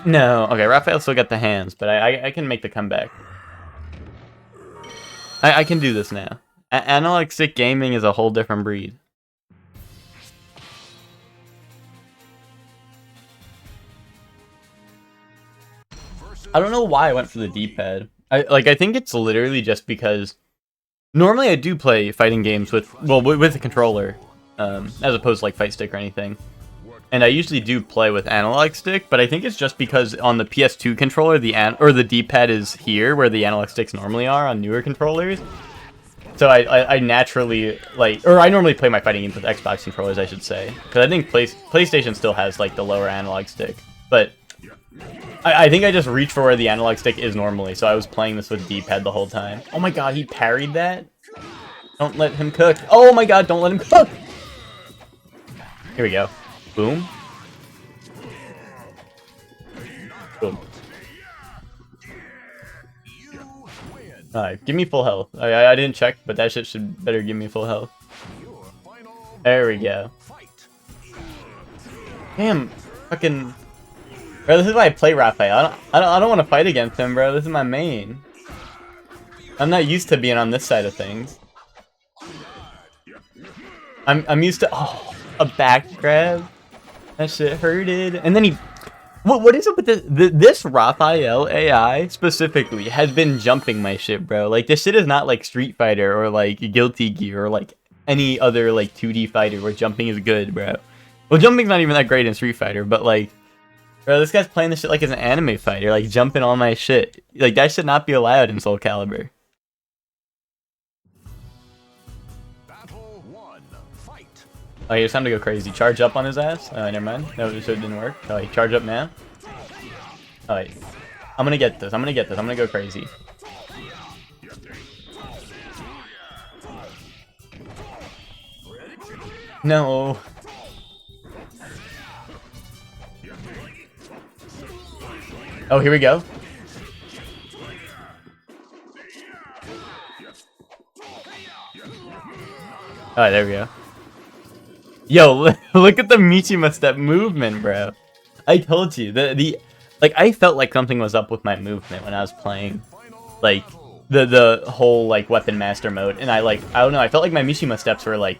No. Okay, Raphael still got the hands, but I can make the comeback. I can do this now. Analog stick gaming is a whole different breed. I don't know why I went for the D-pad. I think it's literally just because normally I do play fighting games with a controller, as opposed to like fight stick or anything. And I usually do play with analog stick, but I think it's just because on the PS2 controller the D-pad is here where the analog sticks normally are on newer controllers. So I naturally I normally play my fighting games with Xbox controllers, I should say, because I think PlayStation still has like the lower analog stick, but I think I just reached for where the analog stick is normally, so I was playing this with D-pad the whole time. Oh my god, he parried that? Don't let him cook. Oh my god, don't let him cook! Here we go. Boom. Boom. Alright, give me full health. I didn't check, but that shit should better give me full health. There we go. Damn, fucking... Bro, this is why I play Raphael. I don't want to fight against him, bro. This is my main. I'm not used to being on this side of things. I'm used to a back grab. That shit hurted. And then he... What is it with this Raphael AI specifically has been jumping my shit, bro. Like, this shit is not like Street Fighter or like Guilty Gear or like any other like 2D fighter where jumping is good, bro. Well, jumping's not even that great in Street Fighter, but like, bro, this guy's playing this shit like as an anime fighter, like jumping on my shit. Like, that should not be allowed in SoulCalibur. Oh, it's time to go crazy. Charge up on his ass? Oh, never mind. No, so it didn't work. Oh, charge up now. Alright. I'm gonna get this. I'm gonna go crazy. No. Oh, here we go. Alright, there we go. Yo, look at the Mishima step movement, bro. I told you like I felt like something was up with my movement when I was playing, like the whole like weapon master mode, and I don't know, I felt like my Mishima steps were like,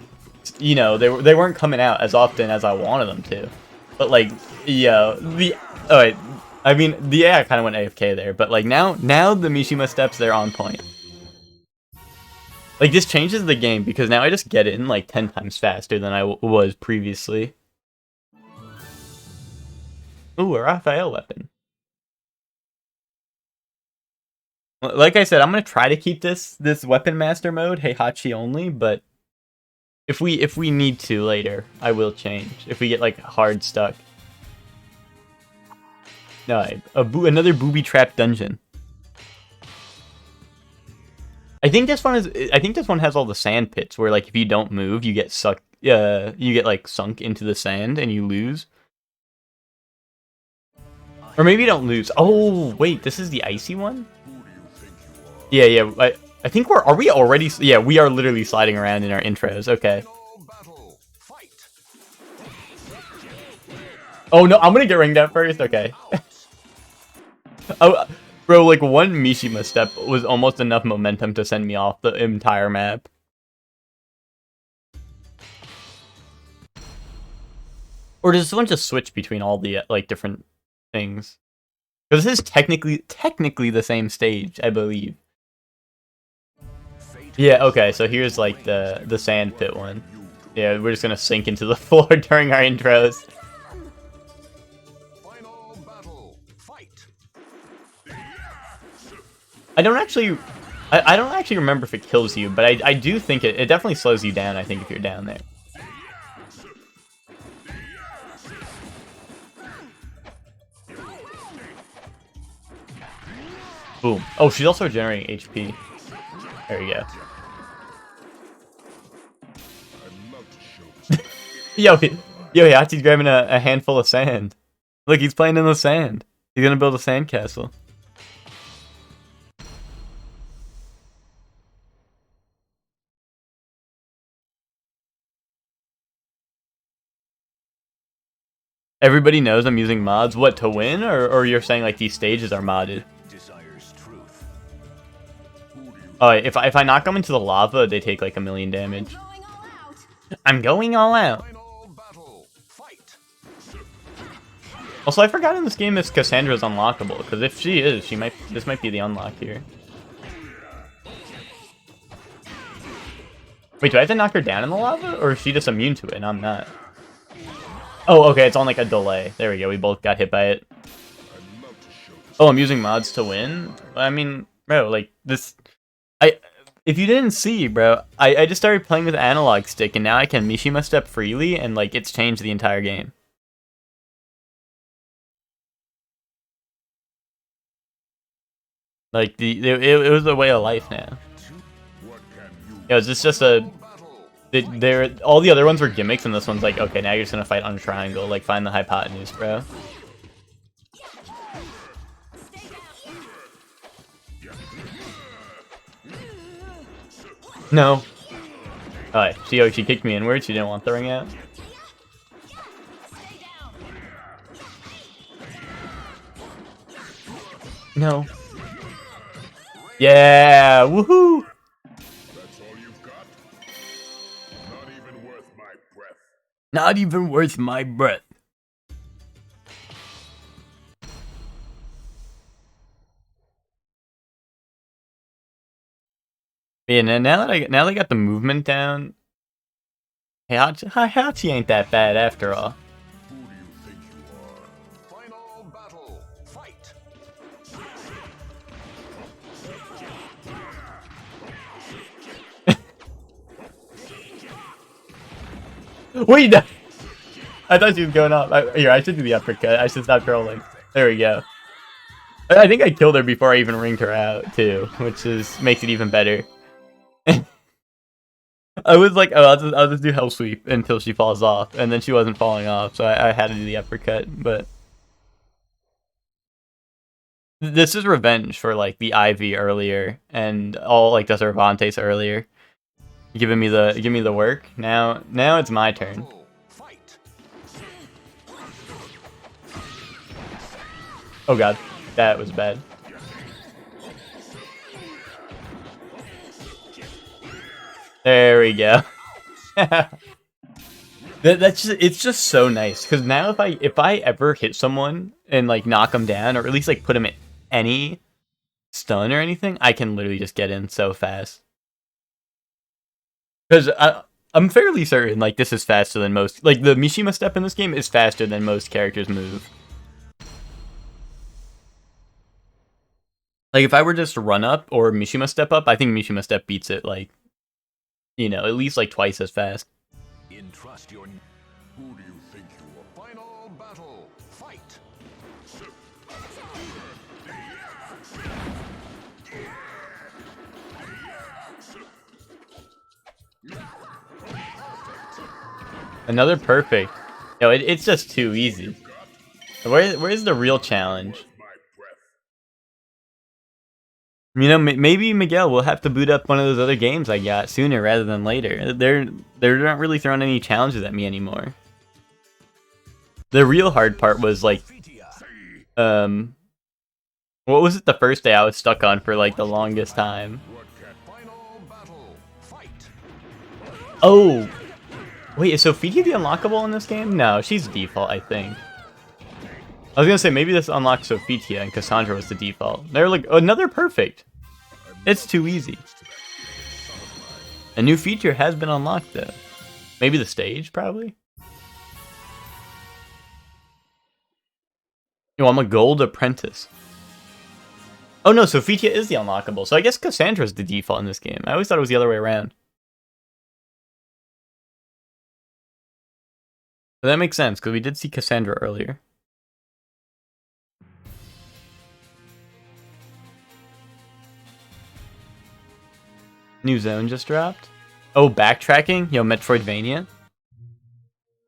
you know, they weren't coming out as often as I wanted them to, but like I mean the AI kind of went AFK there, but like now the Mishima steps, they're on point. Like, this changes the game, because now I just get in, like, 10 times faster than I was previously. Ooh, a Raphael weapon. Like I said, I'm gonna try to keep this weapon master mode, Heihachi only, but if we need to later, I will change. If we get, like, hard stuck. No, another booby-trapped dungeon. I think this one has all the sand pits where, like, if you don't move, you get sucked. You get like sunk into the sand and you lose. Or maybe you don't lose. Oh wait, this is the icy one. Yeah. I think are we already? Yeah, we are literally sliding around in our intros. Okay. Oh no, I'm gonna get ringed out first. Okay. Oh. Bro, like, one Mishima step was almost enough momentum to send me off the entire map. Or does this one just switch between all the, like, different things? Because this is technically the same stage, I believe. Yeah, okay, so here's, like, the sand pit one. Yeah, we're just gonna sink into the floor during our intros. I don't actually remember if it kills you, but I do think it definitely slows you down, I think, if you're down there. Boom. Oh, she's also generating HP. There you go. Yo, Yachi's grabbing a handful of sand. Look, he's playing in the sand. He's gonna build a sandcastle. Everybody knows I'm using mods. What, to win? Or you're saying, like, these stages are modded? Oh, if I knock them into the lava, they take, like, 1,000,000 damage. I'm going all out. Also, I forgot in this game if Cassandra's unlockable, because if she is, this might be the unlock here. Wait, do I have to knock her down in the lava, or is she just immune to it and I'm not? Oh, okay, it's on like a delay. There we go, we both got hit by it. Oh, I'm using mods to win? I mean, bro, like, this... If you didn't see, bro, I just started playing with analog stick, and now I can Mishima step freely, and like, it's changed the entire game. Like, it was a way of life now. Yeah, is this just a... all the other ones were gimmicks, and this one's like, okay, now you're just gonna fight on a triangle. Like, find the hypotenuse, bro. No. Alright, she kicked me inward. She didn't want the ring out. No. Yeah! Woohoo! That's all you've got? Not even worth my breath. Not even worth my breath. Yeah, now that I got the movement down, Hachi ain't that bad after all. Who do you think you are? Final battle. Fight. Wait, I thought she was going up. Here, I should do the uppercut. I should stop trolling. There we go. I think I killed her before I even ringed her out too, which makes it even better. I was like, oh, I'll just do hell sweep until she falls off, and then she wasn't falling off, so I had to do the uppercut. But this is revenge for like the Ivy earlier and all like the Cervantes earlier, giving me the work. Now it's my turn. Oh god, that was bad. There we go. It's just so nice because now if I ever hit someone and like knock them down or at least like put them in any stun or anything, I can literally just get in so fast. Because I'm fairly certain like this is faster than most. Like the Mishima step in this game is faster than most characters move. Like if I were just to run up or Mishima step up, I think Mishima step beats it like, you know, at least like twice as fast. Entrust your... Who do you think you are? Final battle. Fight. Another perfect. Yo, it's just too easy. Where's the real challenge? You know, maybe Miguel will have to boot up one of those other games I got sooner rather than later. They're not really throwing any challenges at me anymore. The real hard part was like, what was it the first day I was stuck on for like the longest time? Oh, wait, is Sophia the unlockable in this game? No, she's default, I think. I was gonna say maybe this unlocks Sophia and Cassandra was the default. They're like another perfect. It's too easy. A new feature has been unlocked though. Maybe the stage, probably. Yo, I'm a gold apprentice. Oh no, Sophia is the unlockable, so I guess Cassandra's the default in this game. I always thought it was the other way around. But that makes sense because we did see Cassandra earlier. New zone just dropped. Oh, backtracking? Yo, Metroidvania?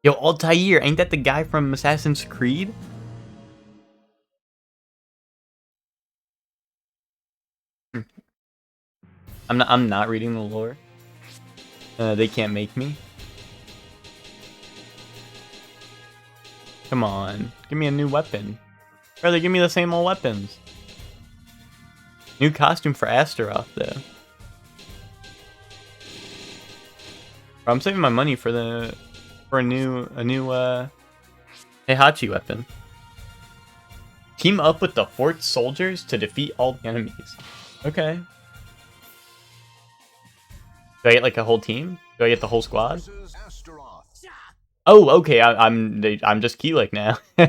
Yo, Altair, ain't that the guy from Assassin's Creed? I'm not reading the lore. They can't make me. Come on, give me a new weapon. Rather, give me the same old weapons. New costume for Astaroth, though. I'm saving my money for a new Heihachi weapon. Team up with the fort soldiers to defeat all the enemies. Okay. Do I get like a whole team? Do I get the whole squad? Oh, okay. I'm just Keelik now. No,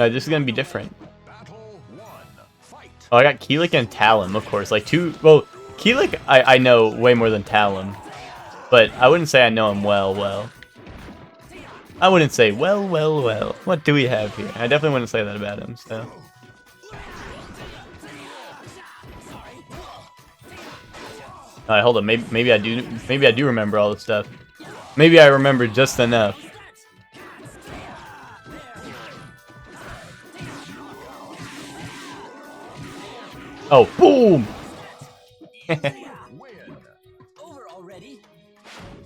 this is gonna be different. Oh, I got Keelik and Talon, of course. Like two. Well, Keelik I know way more than Talon, but I wouldn't say I know him well. I wouldn't say well. What do we have here? I definitely wouldn't say that about him. So. Alright, hold on. Maybe I do remember all this stuff. Maybe I remember just enough. Oh, boom!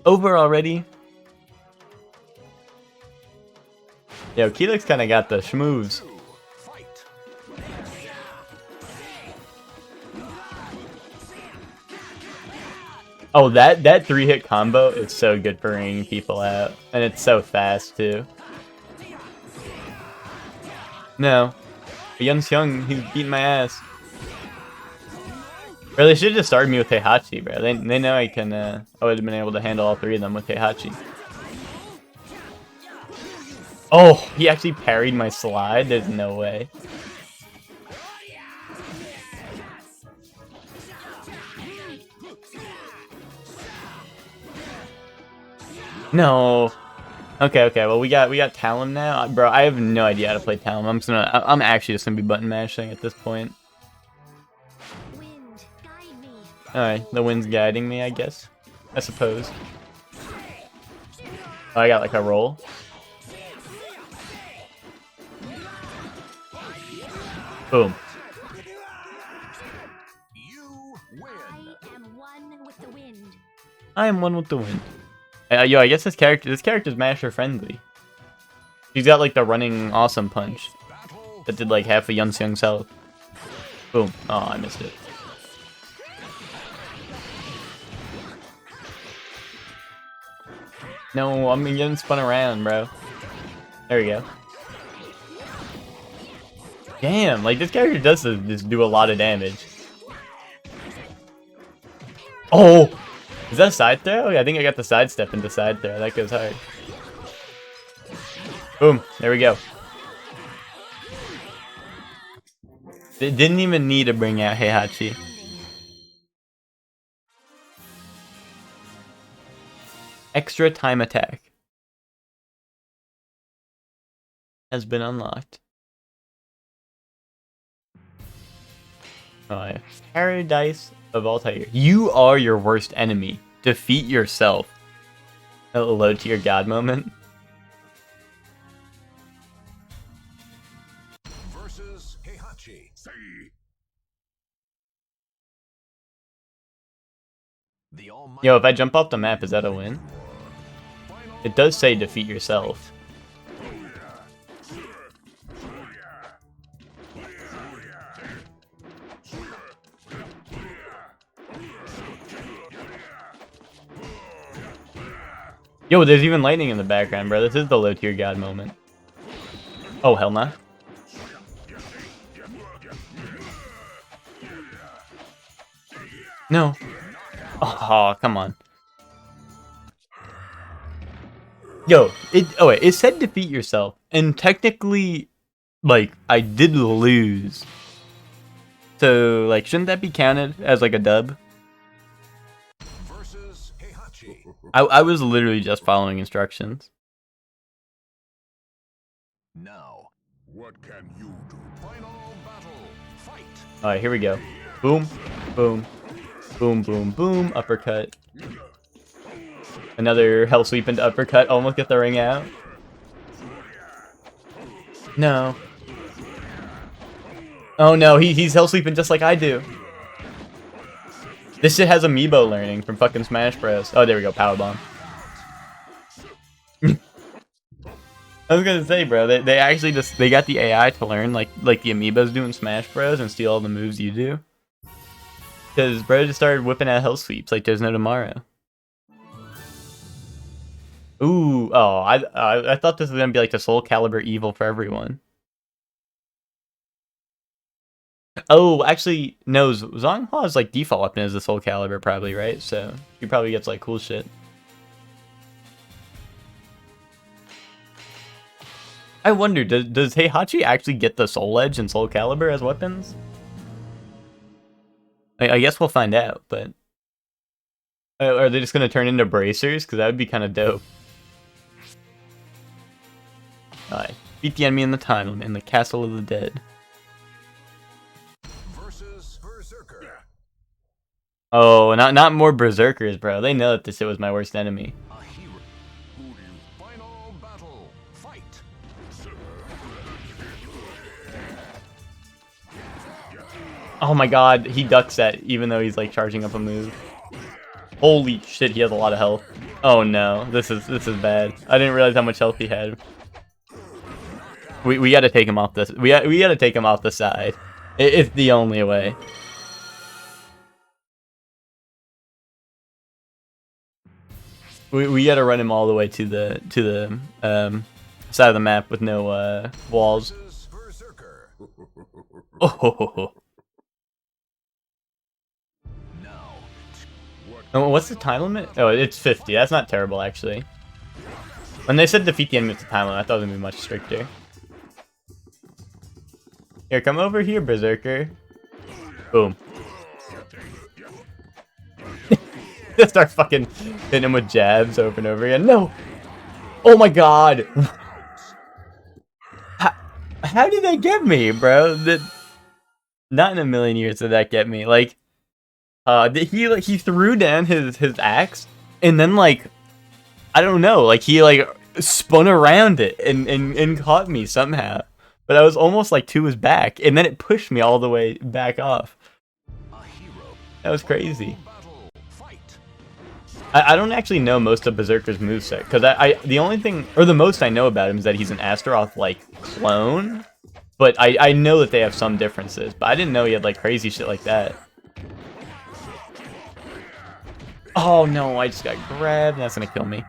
Over already? Yo, Keelik's kind of got the schmooves. Oh, that 3-hit combo is so good for ringing people out. And it's so fast, too. No. Yun Seung, he's beating my ass. Bro, they should have just started me with Heihachi, bro. They know I can, I would have been able to handle all three of them with Heihachi. Oh, he actually parried my slide? There's no way. No. Okay. Well, we got Talon now, bro. I have no idea how to play Talon. I'm actually just gonna be button mashing at this point. All right, the wind's guiding me, I guess. I suppose. Oh, I got like a roll. Boom. I am one with the wind. Yo, I guess this character's masher friendly. He's got like the running awesome punch that did like half of Yun Seung's health. Boom. Oh, I missed it. No, I'm getting spun around, bro. There we go. Damn, like this character does just do a lot of damage. Oh! Is that a side throw? Yeah, I think I got the sidestep into side throw. That goes hard. Boom. There we go. It didn't even need to bring out Heihachi. Extra time attack has been unlocked. Oh, yeah. Paradise of Altair. You are your worst enemy. Defeat yourself. A low tier god moment. Versus Heihachi. Yo, if I jump off the map, is that a win? It does say defeat yourself. Yo, there's even lightning in the background, bro. This is the low tier god moment. Oh, hell nah. No. Oh, come on. Yo, it said defeat yourself, and technically, like, I did lose. So, like, shouldn't that be counted as, like, a dub? I was literally just following instructions. Now, what can you do? Final battle. Fight. Alright, here we go. Boom, boom, boom, boom, boom, uppercut. Another hell sweep into uppercut, almost get the ring out. No. Oh no, he's hell sweeping just like I do. This shit has amiibo learning from fucking Smash Bros. Oh, there we go, powerbomb. I was gonna say, bro, they actually they got the AI to learn like the amiibos do in Smash Bros and steal all the moves you do. Because bro just started whipping out hell sweeps like there's no tomorrow. Ooh, oh, I thought this was gonna be like the SoulCalibur evil for everyone. Oh, actually, no, Zonghwa's like default weapon is the SoulCalibur probably, right? So he probably gets like cool shit. I wonder, does Heihachi actually get the Soul Edge and SoulCalibur as weapons? I guess we'll find out, but are they just gonna turn into bracers? Because that would be kind of dope. Alright, beat the enemy in the time in the Castle of the Dead. Versus Berserker. Oh, not more berserkers, bro. They know that this shit was my worst enemy. A hero. Final battle. Fight. Oh my god, he ducks that even though he's like charging up a move. Holy shit, he has a lot of health. Oh no, this is bad. I didn't realize how much health he had. We gotta take him off this. We gotta take him off the side. It's the only way. We gotta run him all the way to the side of the map with no walls. Oh. Oh, what's the time limit? Oh, it's 50. That's not terrible, actually. When they said defeat the enemy with the time limit, I thought it was gonna be much stricter. Here, come over here, Berserker. Boom. Just start fucking hitting him with jabs over and over again. No! Oh my god! How did that get me, bro? Not in a million years did that get me. Like, he threw down his axe, and then, like, I don't know, like, he, like, spun around it and caught me somehow. But I was almost, like, to his back, and then it pushed me all the way back off. That was crazy. I don't actually know most of Berserker's moveset, because the only thing, or the most I know about him is that he's an Astaroth, like, clone. But I know that they have some differences, but I didn't know he had, like, crazy shit like that. Oh no, I just got grabbed. That's gonna kill me.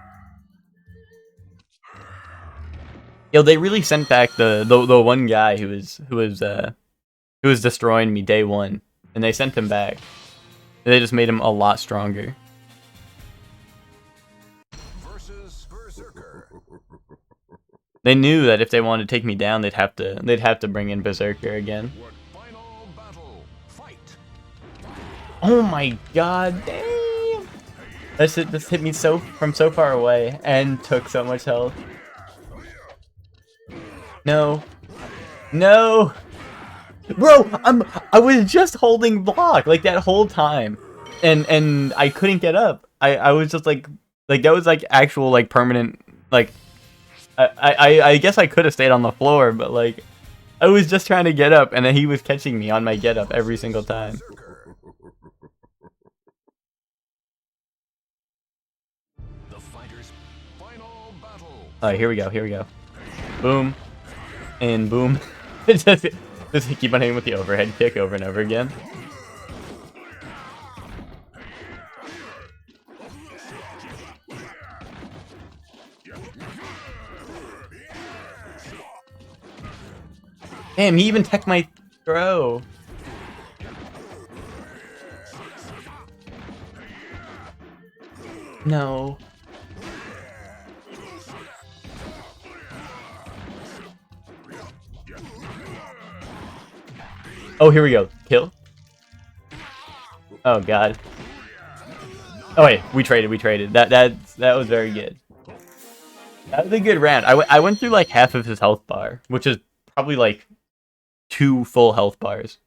Yo, they really sent back the one guy who was destroying me day one, and they sent him back. They just made him a lot stronger. They knew that if they wanted to take me down, they'd have to bring in Berserker again. Oh my god, damn! This hit me from so far away and took so much health. No. No! Bro, I was just holding block like that whole time. And I couldn't get up. I was just like that was like actual like permanent like I guess I could have stayed on the floor, but like I was just trying to get up and then he was catching me on my get up every single time. Alright, here we go. Boom. And boom. just keep on hitting with the overhead kick over and over again. Damn, he even teched my throw. No. Oh, here we go. Kill. Oh god. Oh wait, we traded. That was very good. That was a good round. I went through like half of his health bar, which is probably like 2 full health bars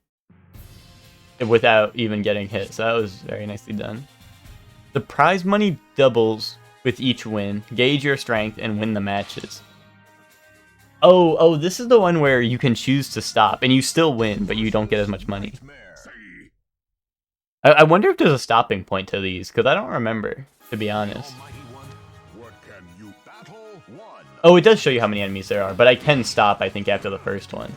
without even getting hit. So that was very nicely done. The prize money doubles with each win. Gauge your strength and win the matches. Oh, this is the one where you can choose to stop and you still win, but you don't get as much money. I wonder if there's a stopping point to these, because I don't remember, to be honest. Oh, it does show you how many enemies there are, but I can stop, I think, after the first one.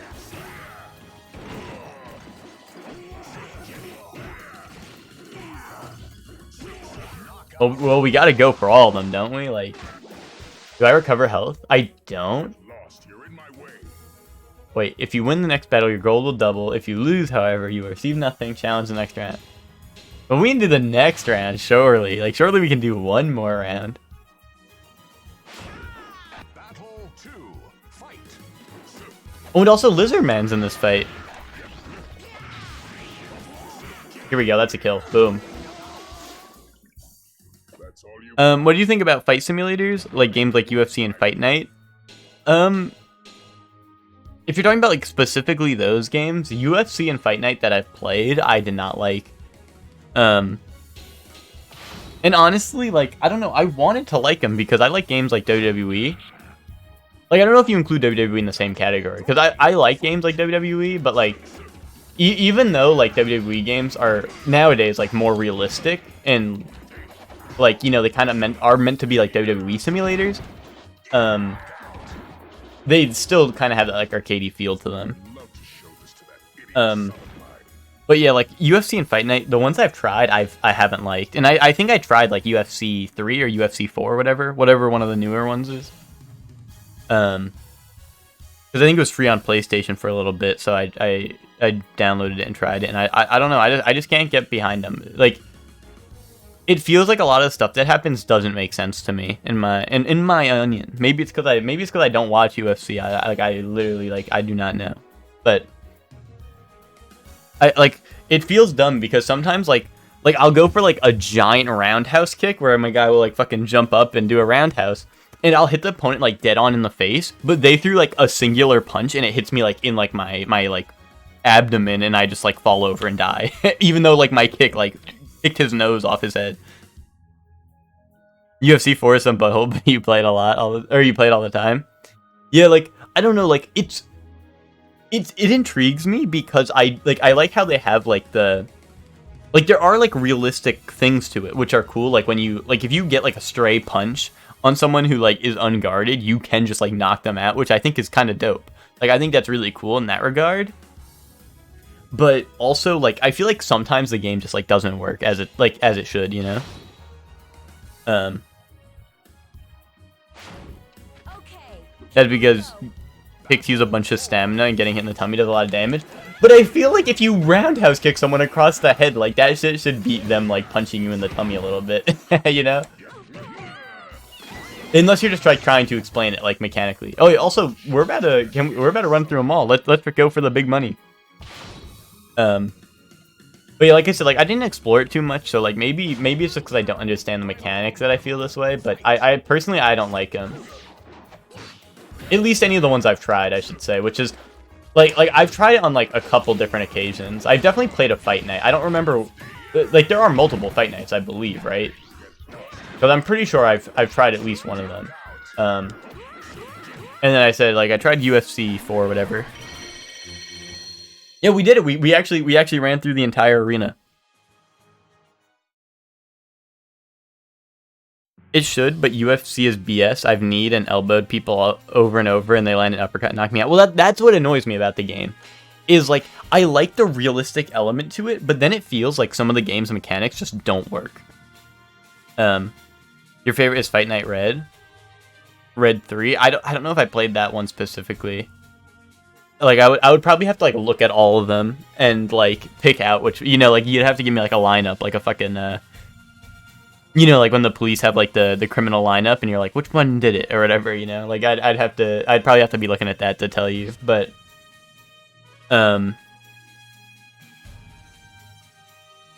Well, we gotta go for all of them, don't we? Like, Do I recover health? I don't. Lost, you're in my way. Wait, if you win the next battle, your gold will double. If you lose, however, you will receive nothing. Challenge the next round. But we can do the next round, surely. Like, surely we can do one more round. Battle 2. Fight. Oh, and also Lizardman's in this fight. Here we go, that's a kill. Boom. That's all you What do you think about fight simulators? Like games like UFC and Fight Night? If you're talking about like specifically those games, UFC and Fight Night that I've played, I did not like. And honestly, like, I don't know, I wanted to like them because I like games like WWE. Like, I don't know if you include WWE in the same category, because I like games like WWE, but like, even though like WWE games are nowadays like more realistic and like, you know, they kind of are meant to be like WWE simulators, they still kind of have that like arcadey feel to them. love to show this to that idiot. But yeah, like UFC and Fight Night, the ones I've tried, I haven't liked, and I think I tried like UFC 3 or UFC 4, whatever one of the newer ones is. Because I think it was free on PlayStation for a little bit, so I downloaded it and tried it, and I don't know, I just can't get behind them. Like, it feels like a lot of the stuff that happens doesn't make sense to me in my onion. Maybe it's because I don't watch UFC. I literally like I do not know, but I like it feels dumb because sometimes like I'll go for like a giant roundhouse kick where my guy will like fucking jump up and do a roundhouse. And I'll hit the opponent like dead on in the face, but they threw like a singular punch and it hits me like in like my like abdomen and I just like fall over and die. Even though like my kick like kicked his nose off his head. UFC 4 is some butthole, but you play it a lot, you play it all the time. Yeah, like I don't know, like it intrigues me because I like how they have like there are like realistic things to it which are cool. Like when you like if you get like a stray punch on someone who like is unguarded, you can just like knock them out, which I think is kind of dope. Like I think that's really cool in that regard. But also like I feel like sometimes the game just like doesn't work as it should, you know? That's because kicks use a bunch of stamina and getting hit in the tummy does a lot of damage. But I feel like if you roundhouse kick someone across the head, like that shit should beat them like punching you in the tummy a little bit, you know? Unless you're just trying to explain it like mechanically. Oh, yeah, also we're about to run through them all. Let's go for the big money. But yeah, like I said, like I didn't explore it too much, so like maybe it's just because I don't understand the mechanics that I feel this way. But I personally I don't like them. At least any of the ones I've tried, I should say, which is like I've tried it on like a couple different occasions. I've definitely played a Fight Night. I don't remember, like there are multiple Fight Nights, I believe, right? Because I'm pretty sure I've tried at least one of them. And then I said like I tried UFC 4 or whatever. Yeah, we did it. We actually ran through the entire arena. It should, but UFC is BS. I've kneed and elbowed people over and over, and they land an uppercut and knock me out. Well, that's what annoys me about the game. Is like I like the realistic element to it, but then it feels like some of the game's mechanics just don't work. Your favorite is Fight Night Red? Red 3? I don't know if I played that one specifically. Like I would probably have to like look at all of them and like pick out which, you know, like you'd have to give me like a lineup, like a fucking you know, like when the police have like the criminal lineup and you're like which one did it or whatever, you know. Like I'd probably have to be looking at that to tell you, but oh,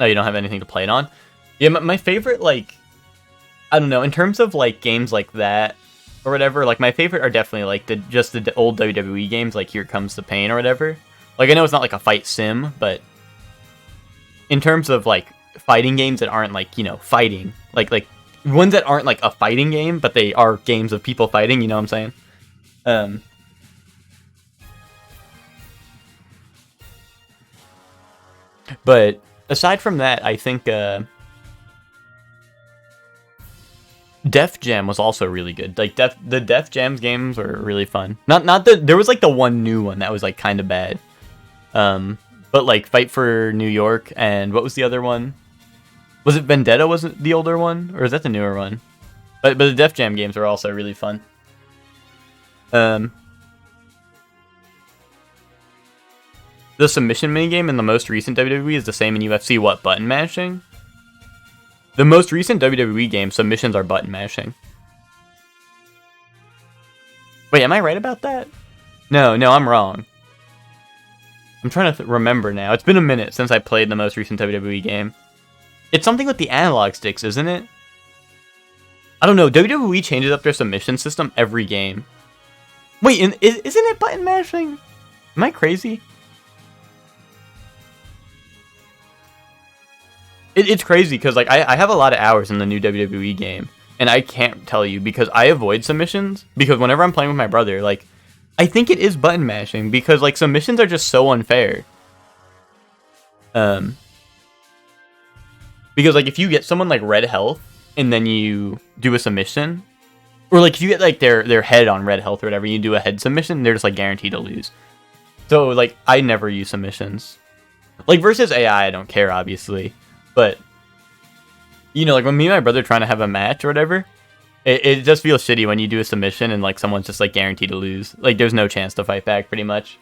you don't have anything to play it on? Yeah, my favorite, like I don't know, in terms of like games like that or whatever, like my favorite are definitely like the old WWE games, like Here Comes the Pain or whatever. Like I know it's not like a fight sim, but in terms of like fighting games that aren't like, you know, fighting, like ones that aren't like a fighting game, but they are games of people fighting, you know what I'm saying? But aside from that, I think Def Jam was also really good. Like the Def Jam games were really fun. There was like the one new one that was like kind of bad. But like Fight for New York and what was the other one? Was it Vendetta? Was it the older one, or is that the newer one? But the Def Jam games were also really fun. The submission minigame in the most recent WWE is the same in UFC. What, button mashing? The most recent WWE game, submissions are button mashing. Wait, am I right about that? No, I'm wrong. I'm trying to remember now. It's been a minute since I played the most recent WWE game. It's something with the analog sticks, isn't it? I don't know. WWE changes up their submission system every game. Wait, isn't it button mashing? Am I crazy? It's crazy because like I have a lot of hours in the new WWE game, and I can't tell you because I avoid submissions because whenever I'm playing with my brother, like I think it is button mashing because like submissions are just so unfair. Because like if you get someone like red health and then you do a submission, or like if you get like their head on red health or whatever, you do a head submission, they're just like guaranteed to lose. So like I never use submissions. Like versus AI, I don't care obviously, but you know like when me and my brother are trying to have a match or whatever, it just feels shitty when you do a submission and like someone's just like guaranteed to lose. Like there's no chance to fight back pretty much.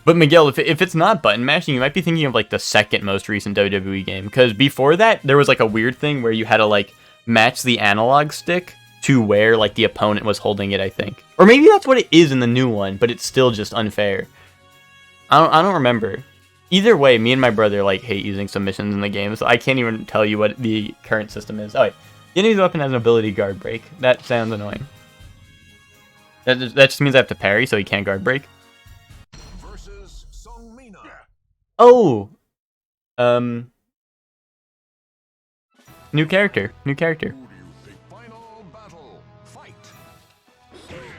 But Miguel, if it's not button mashing, you might be thinking of like the second most recent WWE game. Because before that, there was like a weird thing where you had to like match the analog stick to where like the opponent was holding it, I think. Or maybe that's what it is in the new one, but it's still just unfair. I don't remember. Either way, me and my brother like hate using submissions in the game, so I can't even tell you what the current system is. Oh wait, the enemy's weapon has an ability guard break. That sounds annoying. That just means I have to parry, so he can't guard break. Oh! New character.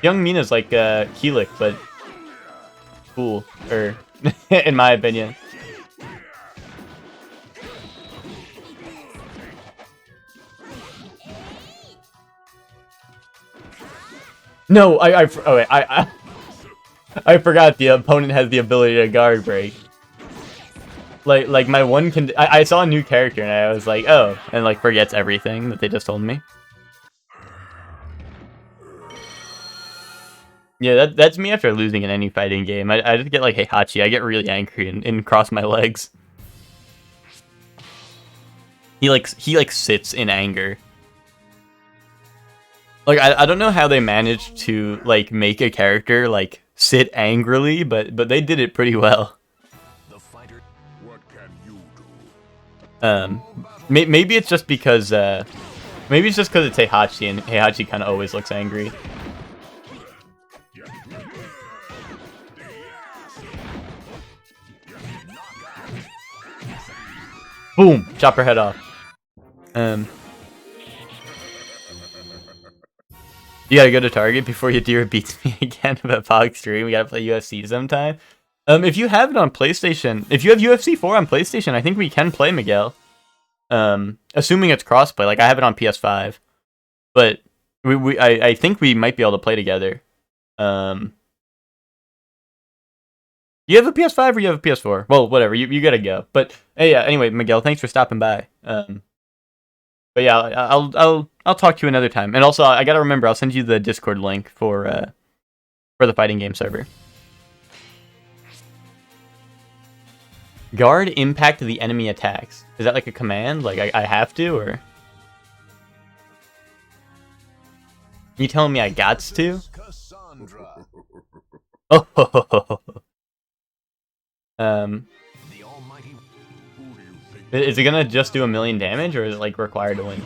Young Mina's like Keelik, but cool. Or in my opinion. No, I forgot the opponent has the ability to guard break. Like my one I saw a new character and I was like, oh, and like forgets everything that they just told me. Yeah, that's me after losing in any fighting game. I just get like Heihachi. I get really angry and cross my legs. He like sits in anger. Like I don't know how they managed to like make a character like sit angrily, but they did it pretty well. Maybe it's just because it's Heihachi and Heihachi kind of always looks angry. Boom! Chop her head off. You gotta go to Target before your deer beats me again about Pog stream. We gotta play UFC sometime. If you have it on PlayStation, if you have UFC 4 on PlayStation, I think we can play, Miguel. Assuming it's crossplay. Like I have it on PS5, but I think we might be able to play together. You have a PS5 or you have a PS4? Well, whatever. You gotta go. But hey, yeah. Anyway, Miguel, thanks for stopping by. But yeah, I'll talk to you another time. And also, I gotta remember, I'll send you the Discord link for the fighting game server. Guard impact the enemy attacks. Is that like a command? Like I have to, or? You telling me I gots to? Oh. Is it gonna just do 1,000,000 damage, or is it like required to win?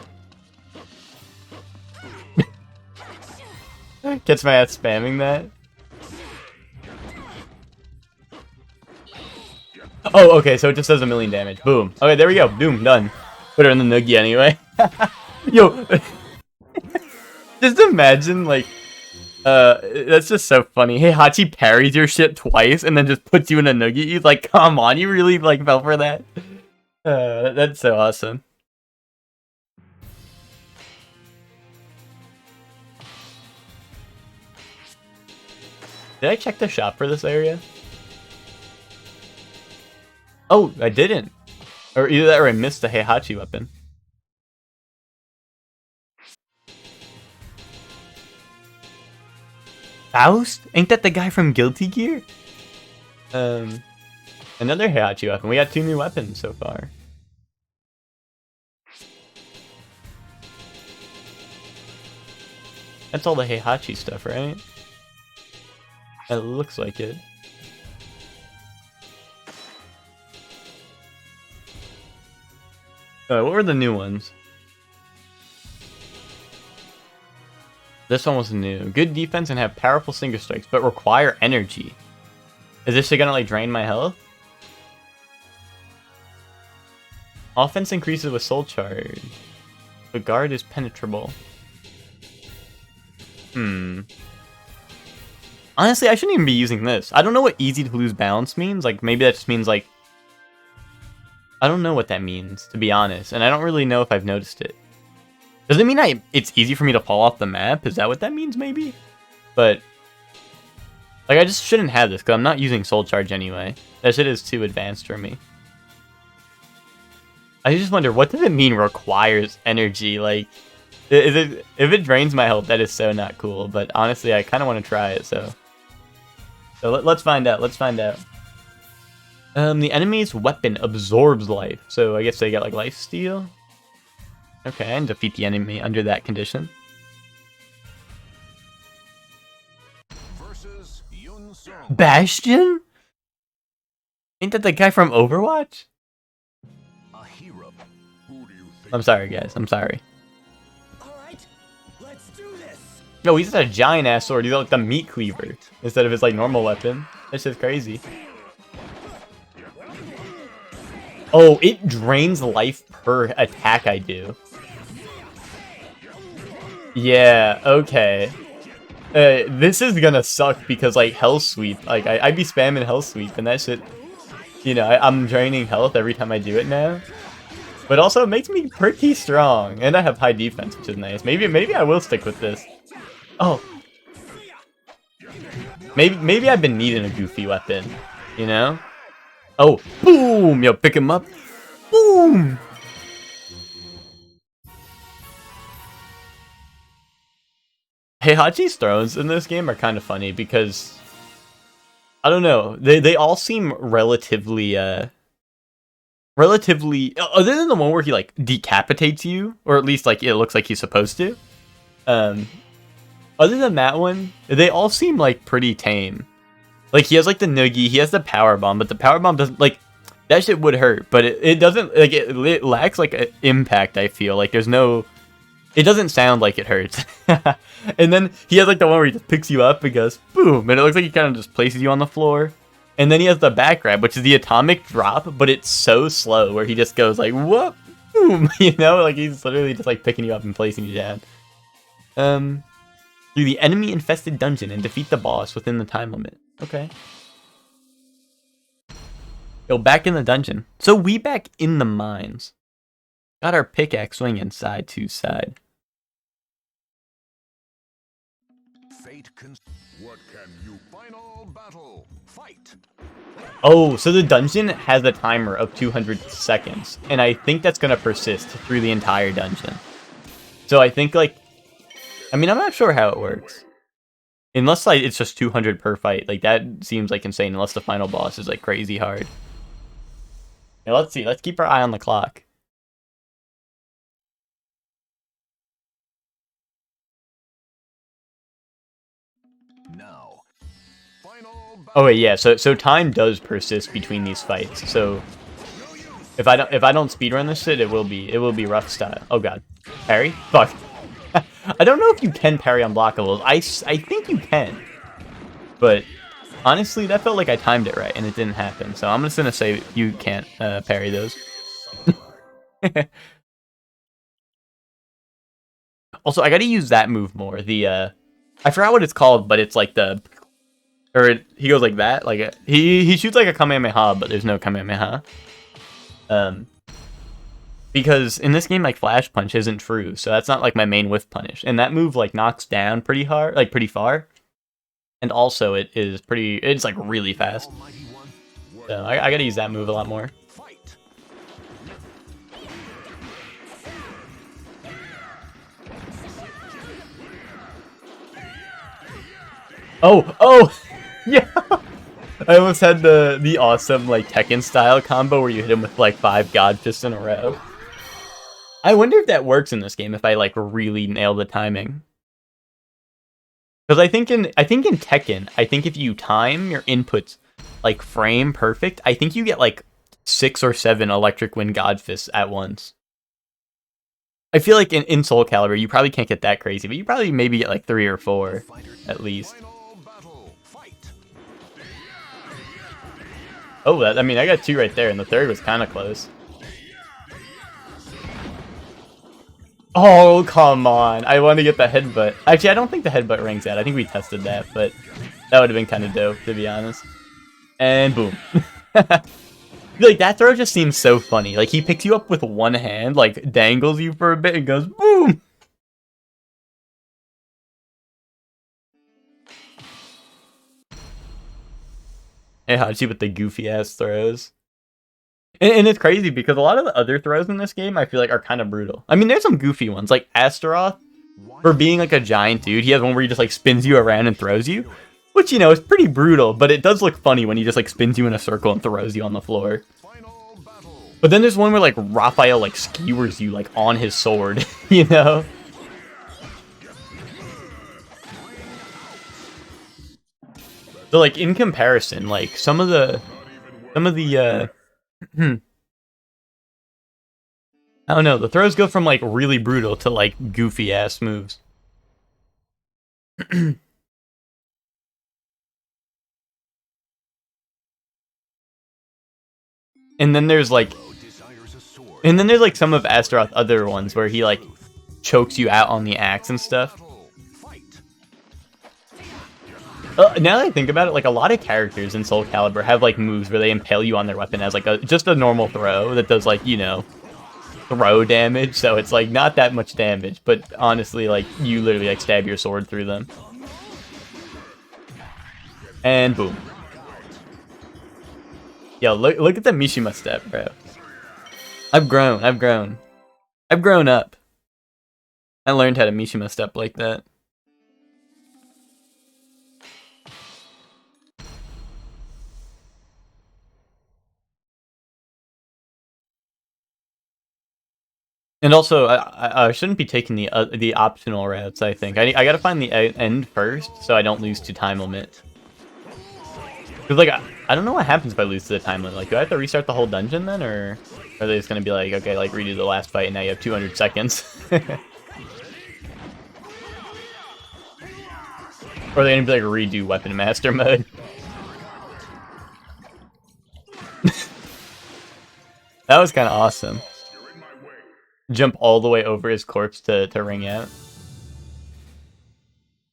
Gets my ass spamming that. Oh, okay, so it just does 1,000,000 damage. Boom. Okay, there we go. Boom, done. Put her in the noogie anyway. Yo, just imagine like, that's just so funny. Hey, Hachi parries your shit twice and then just puts you in a noogie. He's like, come on, you really like fell for that? That's so awesome. Did I check the shop for this area? Oh, I didn't. Or either that or I missed the Heihachi weapon. Faust? Ain't that the guy from Guilty Gear? Another Heihachi weapon. We got 2 new weapons so far. That's all the Heihachi stuff, right? It looks like it. What were the new ones? This one was new. Good defense and have powerful single strikes, but require energy. Is this gonna like drain my health? Offense increases with soul charge. The guard is penetrable. Honestly, I shouldn't even be using this. I don't know what easy to lose balance means. Like, maybe that just means, like... I don't know what that means, to be honest. And I don't really know if I've noticed it. Does it mean it's easy for me to fall off the map? Is that what that means, maybe? But... like, I just shouldn't have this, because I'm not using Soul Charge anyway. That shit is too advanced for me. I just wonder, what does it mean requires energy? Like... if it drains my health, that is so not cool. But honestly, I kind of want to try it, so let's find out. Let's find out. The enemy's weapon absorbs life, so I guess they got like life steal. Okay, and defeat the enemy under that condition. Bastion? Ain't that the guy from Overwatch? A hero. Who do you think? I'm sorry, guys. I'm sorry. No, he's a giant ass sword. He's like the meat cleaver instead of his like normal weapon. That's just crazy. Oh, it drains life per attack I do. Yeah, okay. This is gonna suck because like Hell Sweep, like I'd be spamming Hell Sweep and that shit, you know, I'm draining health every time I do it now. But also it makes me pretty strong, and I have high defense, which is nice. Maybe I will stick with this. Oh, maybe I've been needing a goofy weapon, you know? Oh, boom! Yo, pick him up. Boom! Heihachi's throws in this game are kind of funny because I don't know. They all seem relatively other than the one where he like decapitates you, or at least like it looks like he's supposed to. Other than that one, they all seem like pretty tame. Like he has like the noogie, he has the power bomb, but the power bomb doesn't like that shit would hurt, but it doesn't like it lacks like an impact. I feel like there's no, it doesn't sound like it hurts. And then he has like the one where he just picks you up and goes boom, and it looks like he kind of just places you on the floor. And then he has the back grab, which is the atomic drop, but it's so slow where he just goes like whoop, boom, you know, like he's literally just like picking you up and placing you down. Through the enemy-infested dungeon and defeat the boss within the time limit. Okay. Yo, back in the dungeon. So we back in the mines. Got our pickaxe swinging side to side. What can you? Final battle. Fight. Oh, so the dungeon has a timer of 200 seconds. And I think that's going to persist through the entire dungeon. So I think like... I mean, I'm not sure how it works. Unless like it's just 200 per fight. Like that seems like insane unless the final boss is like crazy hard. Yeah, let's see. Let's keep our eye on the clock. Now. Final Oh wait, yeah. So time does persist between these fights. So if I don't speedrun this shit, it will be rough style. Oh god. Parry? Fuck. I don't know if you can parry unblockables. I think you can. But honestly, that felt like I timed it right, and it didn't happen. So I'm just going to say you can't parry those. Also, I got to use that move more. The I forgot what it's called, but it's like the... he goes like that. Like he shoots like a Kamehameha, but there's no Kamehameha. Because in this game, like, Flash Punch isn't true, so that's not, like, my main whiff punish. And that move, like, knocks down pretty hard, like, pretty far. And also, it's, like, really fast. So, I gotta use that move a lot more. Oh, yeah. I almost had the awesome like Tekken style combo where you hit him with like 5 God Fists in a row. I wonder if that works in this game if I like really nail the timing. Because I think in Tekken, I think if you time your inputs like frame perfect, I think you get like 6 or 7 Electric Wind God Fists at once. I feel like in SoulCalibur, you probably can't get that crazy, but you probably maybe get like 3 or 4 at least. Oh, I mean, I got 2 right there, and the third was kind of close. Oh, come on. I want to get the headbutt. Actually, I don't think the headbutt rings out. I think we tested that, but that would have been kind of dope, to be honest. And boom. Like, that throw just seems so funny. Like, he picks you up with one hand, like, dangles you for a bit, and goes, boom! And Hachi with the goofy-ass throws. And it's crazy, because a lot of the other throws in this game, I feel like, are kind of brutal. I mean, there's some goofy ones, like Astaroth, for being, like, a giant dude. He has one where he just, like, spins you around and throws you. Which, you know, is pretty brutal, but it does look funny when he just, like, spins you in a circle and throws you on the floor. But then there's one where, like, Raphael, like, skewers you, like, on his sword, you know? So, like, in comparison, like, some of the, I don't know, the throws go from, like, really brutal to, like, goofy-ass moves. And then there's, like, some of Astaroth's other ones where he, like, chokes you out on the axe and stuff. Now that I think about it, like, a lot of characters in SoulCalibur have, like, moves where they impale you on their weapon as, like, just a normal throw that does, like, you know, throw damage. So it's, like, not that much damage, but honestly, like, you literally, like, stab your sword through them. And boom. Yo, look at the Mishima step, bro. I've grown up. I learned how to Mishima step like that. And also, I shouldn't be taking the optional routes, I think. I gotta find the end first, so I don't lose to time limit. Because, like, I don't know what happens if I lose to the time limit. Like, do I have to restart the whole dungeon then, or are they just gonna be like, okay, like, redo the last fight, and now you have 200 seconds? Or are they gonna be like, redo Weapon Master mode? That was kind of awesome. Jump all the way over his corpse to ring out.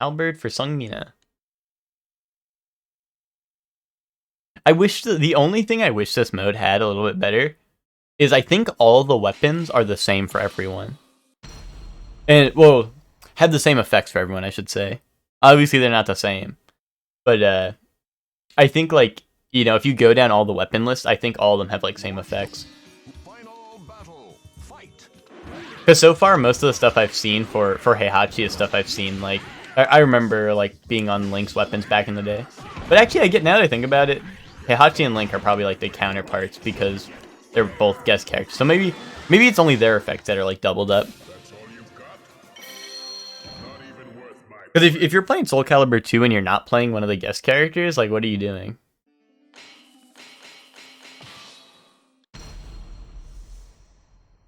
Albert for Sungmina. I wish the only thing I wish this mode had a little bit better is I think all the weapons are the same for everyone. And, well, have the same effects for everyone, I should say. Obviously, they're not the same. But, I think, like, you know, if you go down all the weapon lists, I think all of them have, like, same effects. Because so far, most of the stuff I've seen for Heihachi is stuff I've seen, like, I remember, like, being on Link's weapons back in the day. But actually, now that I think about it, Heihachi and Link are probably, like, the counterparts because they're both guest characters. So maybe it's only their effects that are, like, doubled up. Because if you're playing SoulCalibur 2 and you're not playing one of the guest characters, like, what are you doing?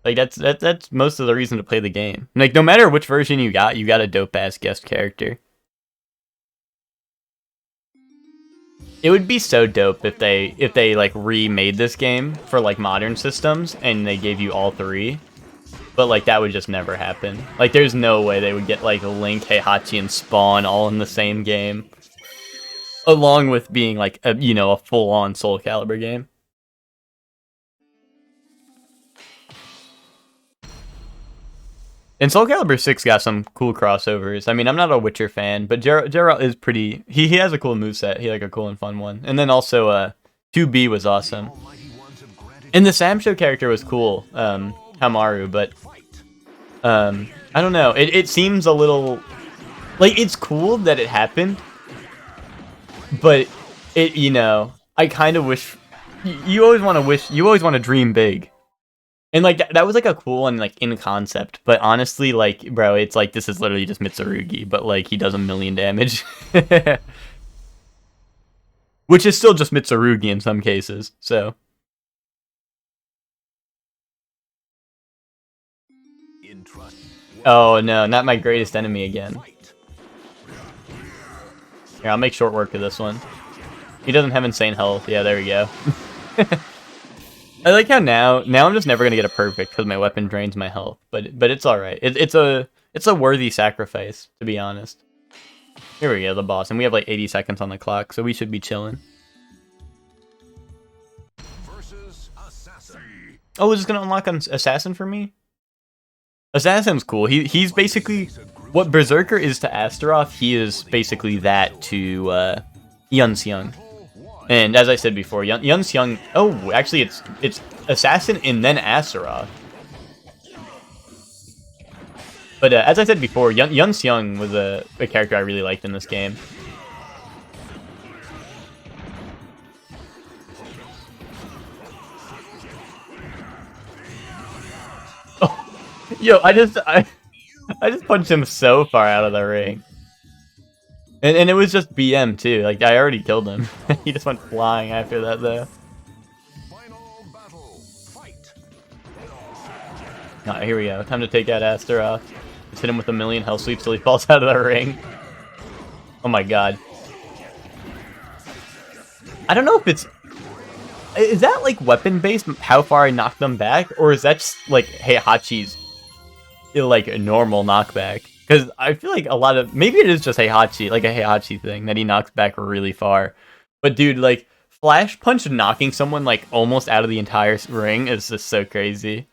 Like, that's most of the reason to play the game. Like, no matter which version you got a dope-ass guest character. It would be so dope if they like remade this game for like modern systems and they gave you all 3. But like that would just never happen. Like there's no way they would get like Link, Heihachi, and Spawn all in the same game. Along with being like a, you know, a full-on SoulCalibur game. And SoulCalibur 6 got some cool crossovers. I mean, I'm not a Witcher fan, but Geralt is pretty... He has a cool moveset. He had like a cool and fun one. And then also, 2B was awesome. And the Samsho character was cool, Hamaru, but... I don't know. It seems a little... Like, it's cool that it happened, but it, you know, I kind of wish you always want to you always want to dream big. And like that was like a cool one like in concept, but honestly like bro, it's like this is literally just Mitsurugi, but like he does 1,000,000 damage. Which is still just Mitsurugi in some cases. So oh no, not my greatest enemy again. Here, I'll make short work of this one. He doesn't have insane health. Yeah, there we go. I like how now I'm just never gonna get a perfect because my weapon drains my health, but it's all right. It's a worthy sacrifice, to be honest. Here we go, the boss, and we have like 80 seconds on the clock, so we should be chilling. Oh, is this gonna unlock an assassin for me? Assassin's cool. He's basically what Berserker is to Astaroth. He is basically that to Yunxiang. And as I said before, Yunxiang... Oh, actually, it's Assassin and then Astaroth. But as I said before, Yunxiang was a character I really liked in this game. Oh, yo, I just punched him so far out of the ring. And it was just BM too. Like I already killed him. He just went flying after that though. Alright, here we go. Time to take out Astaroth. Just hit him with 1,000,000 health sweeps till he falls out of the ring. Oh my god. I don't know if it's... Is that like weapon based, how far I knock them back? Or is that just like Heihachi's like a normal knockback? Because I feel like a lot of... Maybe it is just Heihachi, like a Heihachi thing, that he knocks back really far. But dude, like, Flash Punch knocking someone, like, almost out of the entire ring is just so crazy.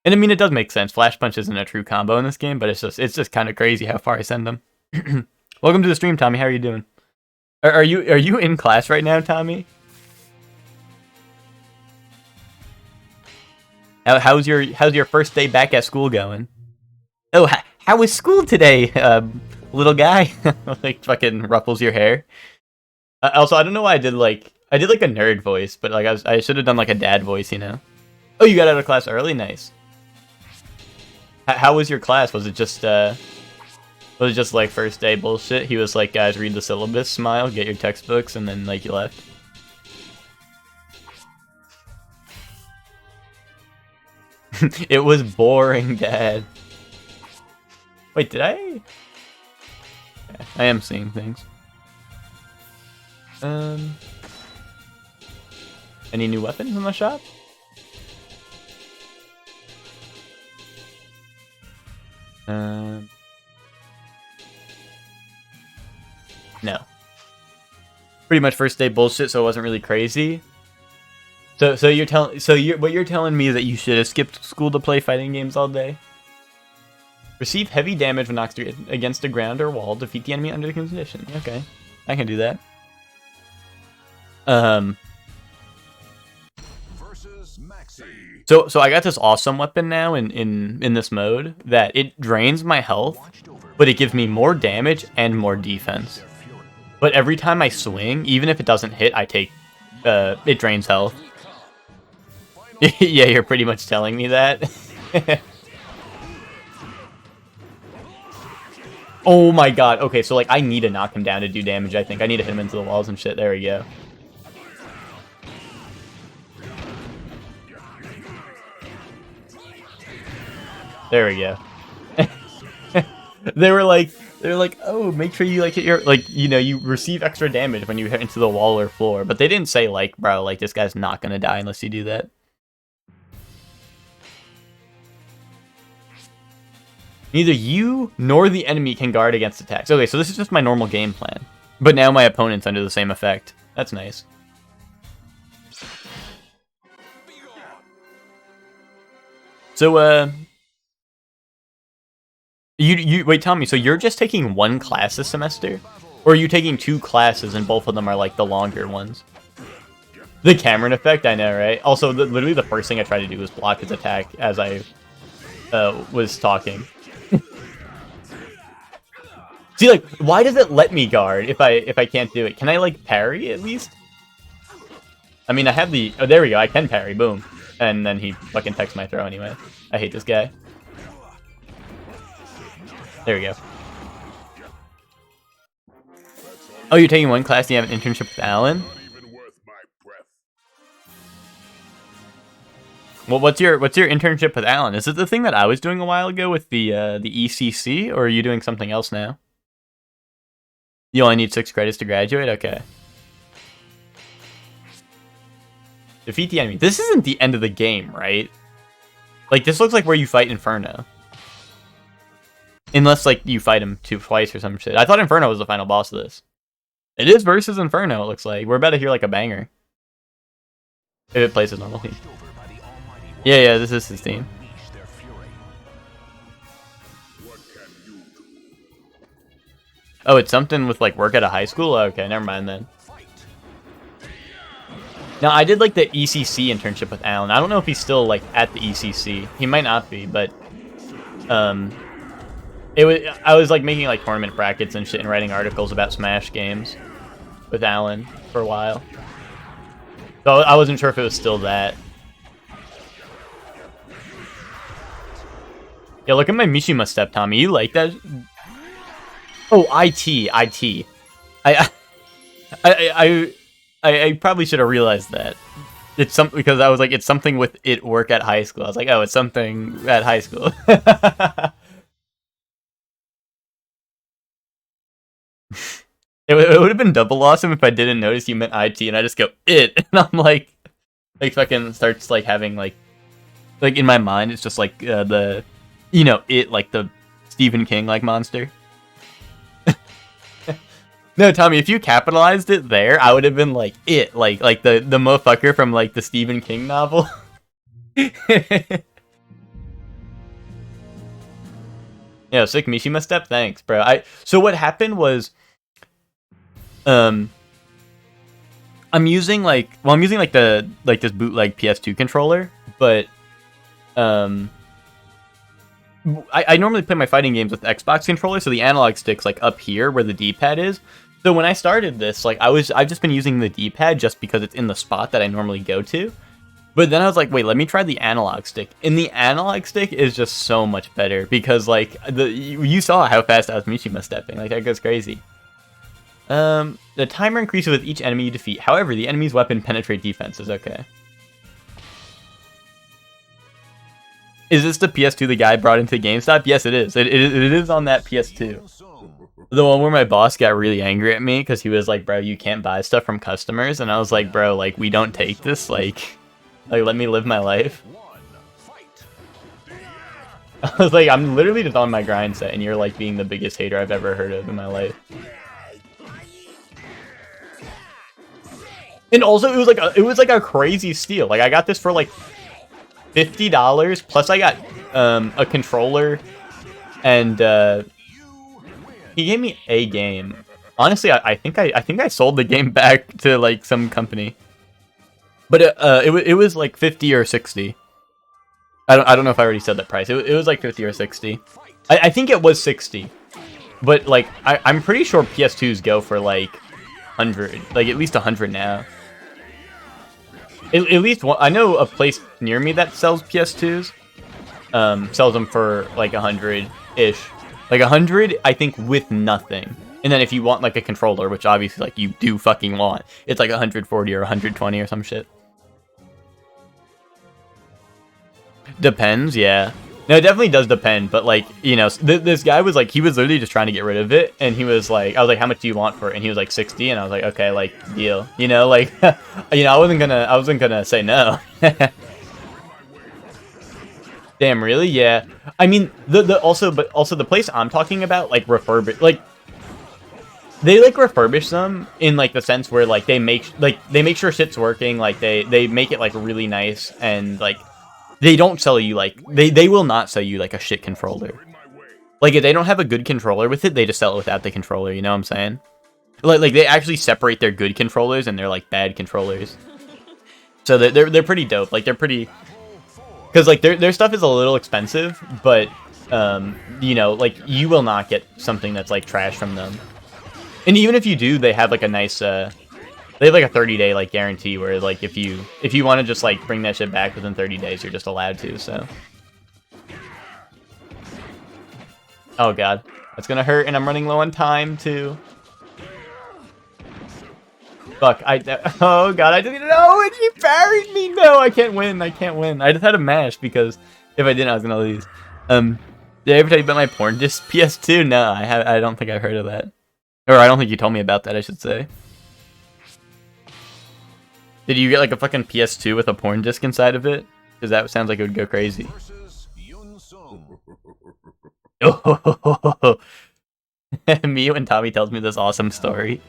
And I mean, it does make sense. Flash Punch isn't a true combo in this game, but it's just kind of crazy how far I send them. Welcome to the stream, Tommy. How are you doing? Are you in class right now, Tommy? How's your first day back at school going? Oh, how was school today, little guy? Like fucking ruffles your hair. Also, I don't know why I did like a nerd voice, but like I should have done like a dad voice, you know? Oh, you got out of class early, nice. How was your class? Was it just like first day bullshit? He was like, guys, read the syllabus, smile, get your textbooks, and then like you left. It was boring, Dad. Wait, did I? Yeah, I am seeing things. Any new weapons in the shop? No. Pretty much first day bullshit, so it wasn't really crazy. So what you're telling me is that you should have skipped school to play fighting games all day? Receive heavy damage when knocked against the ground or wall. Defeat the enemy under the condition. Okay, I can do that. So I got this awesome weapon now in this mode that it drains my health, but it gives me more damage and more defense. But every time I swing, even if it doesn't hit, I take it drains health. Yeah, you're pretty much telling me that. Oh my god. Okay, so like I need to knock him down to do damage, I think. I need to hit him into the walls and shit. There we go. There we go. They were like, oh, make sure you like hit your, like, you know, you receive extra damage when you hit into the wall or floor. But they didn't say like, bro, like this guy's not gonna die unless you do that. Neither you nor the enemy can guard against attacks. Okay, so this is just my normal game plan. But now my opponent's under the same effect. That's nice. So, wait, Tommy, so you're just taking one class this semester? Or are you taking 2 classes and both of them are like the longer ones? The Cameron effect, I know, right? Also, literally the first thing I tried to do was block his attack as I was talking. See, like, why does it let me guard if I can't do it? Can I, like, parry at least? I mean, I have the... Oh, there we go. I can parry. Boom. And then he fucking techs my throw anyway. I hate this guy. There we go. Oh, you're taking one class and you have an internship with Alan? Well, what's your internship with Alan? Is it the thing that I was doing a while ago with the ECC, or are you doing something else now? You only need 6 credits to graduate? Okay. Defeat the enemy. This isn't the end of the game, right? Like, this looks like where you fight Inferno. Unless, like, you fight him twice or some shit. I thought Inferno was the final boss of this. It is versus Inferno, it looks like. We're about to hear, like, a banger. If it plays his normal theme. Yeah, this is his theme. Oh, it's something with, like, work at a high school? Okay, never mind then. Now, I did, like, the ECC internship with Alan. I don't know if he's still, like, at the ECC. He might not be, but... I was, like, making, like, tournament brackets and shit and writing articles about Smash games with Alan for a while. So I wasn't sure if it was still that. Yeah, look at my Mishima step, Tommy. You like that? Oh, IT. I probably should have realized that. It's something because I was like, it's something with it work at high school. I was like, oh, it's something at high school. It would have been double awesome if I didn't notice you meant IT and I just go it, and I'm like fucking starts like having like in my mind it's just like the it like the Stephen King like monster. No, Tommy, if you capitalized it there, I would have been like it, like the motherfucker from like the Stephen King novel. Yeah, sick Mishima step, thanks, bro. So what happened was, I'm using like this bootleg PS2 controller, but I normally play my fighting games with Xbox controller, so the analog stick's like up here where the D-pad is. So when I started this, like I've just been using the D-pad just because it's in the spot that I normally go to. But then I was like, wait, let me try the analog stick. And the analog stick is just so much better because like you saw how fast I was Mishima stepping. Like that goes crazy. The timer increases with each enemy you defeat. However, the enemy's weapon penetrate defenses. Okay. Is this the PS2 the guy brought into GameStop? Yes, it is. It is on that PS2. The one where my boss got really angry at me because he was like, bro, you can't buy stuff from customers. And I was like, bro, like, we don't take this. Like let me live my life. I was like, I'm literally just on my grind set, and you're like being the biggest hater I've ever heard of in my life. And also, it was like a crazy steal. Like, I got this for like $50, plus I got a controller, and he gave me a game. Honestly, I think I sold the game back to like some company, but it was like 50 or 60. I don't know if I already said that price. It was like 50 or 60. I think it was 60, but like I'm pretty sure PS2s go for like 100, like at least 100 now. At least one, I know a place near me that sells PS2s. Sells them for like 100-ish. Like 100, I think, with nothing. And then if you want like a controller, which obviously like you do fucking want, it's like 140 or 120 or some shit. Depends, yeah. No, it definitely does depend, but like, you know, this guy was like, he was literally just trying to get rid of it, and he was like, I was like, how much do you want for it? And he was like 60, and I was like, okay, like, deal. You know, like, you know, I wasn't gonna say no. Damn, really? Yeah. I mean, also the place I'm talking about, like, refurbish, they like refurbish them in like the sense where like they make sure shit's working, like they make it like really nice, and like they don't sell you like they will not sell you like a shit controller. Like if they don't have a good controller with it, they just sell it without the controller, you know what I'm saying? Like they actually separate their good controllers and their like bad controllers. So they're pretty dope. Like they're pretty, because like their stuff is a little expensive, but you know, like, you will not get something that's, like, trash from them. And even if you do, they have, like, a nice, they have, like, a 30-day, like, guarantee where, like, if you want to just, like, bring that shit back within 30 days, you're just allowed to, so. Oh, God. That's gonna hurt, and I'm running low on time, too. Fuck, oh, God, I didn't know, and she parried me! No, I can't win, I can't win. I just had a mash, because if I didn't, I was gonna lose. Did I ever tell you about my porn disc PS2? No, I don't think I've heard of that. Or I don't think you told me about that, I should say. Did you get like a fucking PS2 with a porn disc inside of it? Because that sounds like it would go crazy. Oh, me when Tommy tells me this awesome story.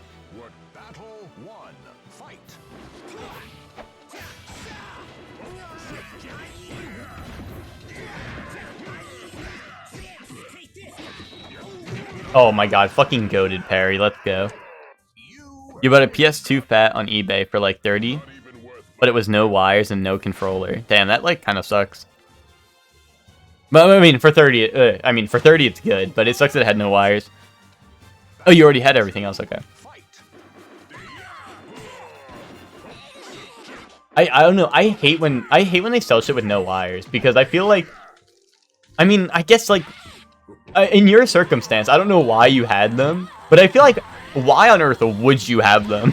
Oh my god, fucking goated parry, let's go. You bought a PS2 Fat on eBay for like 30, but it was no wires and no controller. Damn, that like kind of sucks. But I mean, for 30, for 30 it's good, but it sucks that it had no wires. Oh, you already had everything else, okay. I don't know, I hate when they sell shit with no wires, because I feel like, I mean, I guess like, in your circumstance, I don't know why you had them, but I feel like, why on earth would you have them?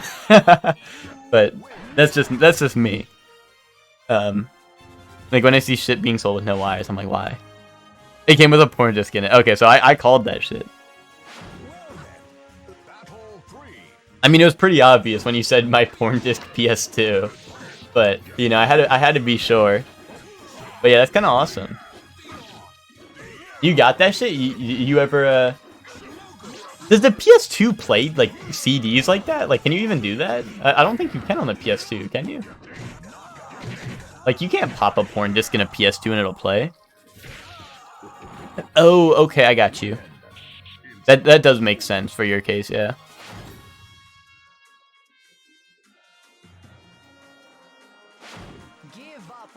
But that's just me. Like when I see shit being sold with no wires, I'm like, why? It came with a porn disc in it. Okay, so I called that shit. I mean, it was pretty obvious when you said my porn disc PS2, but you know, I had to be sure. But yeah, that's kind of awesome. You got that shit? You ever, Does the PS2 play, like, CDs like that? Like, can you even do that? I don't think you can on the PS2, can you? Like, you can't pop a porn disc in a PS2 and it'll play. Oh, okay, I got you. That does make sense for your case, yeah.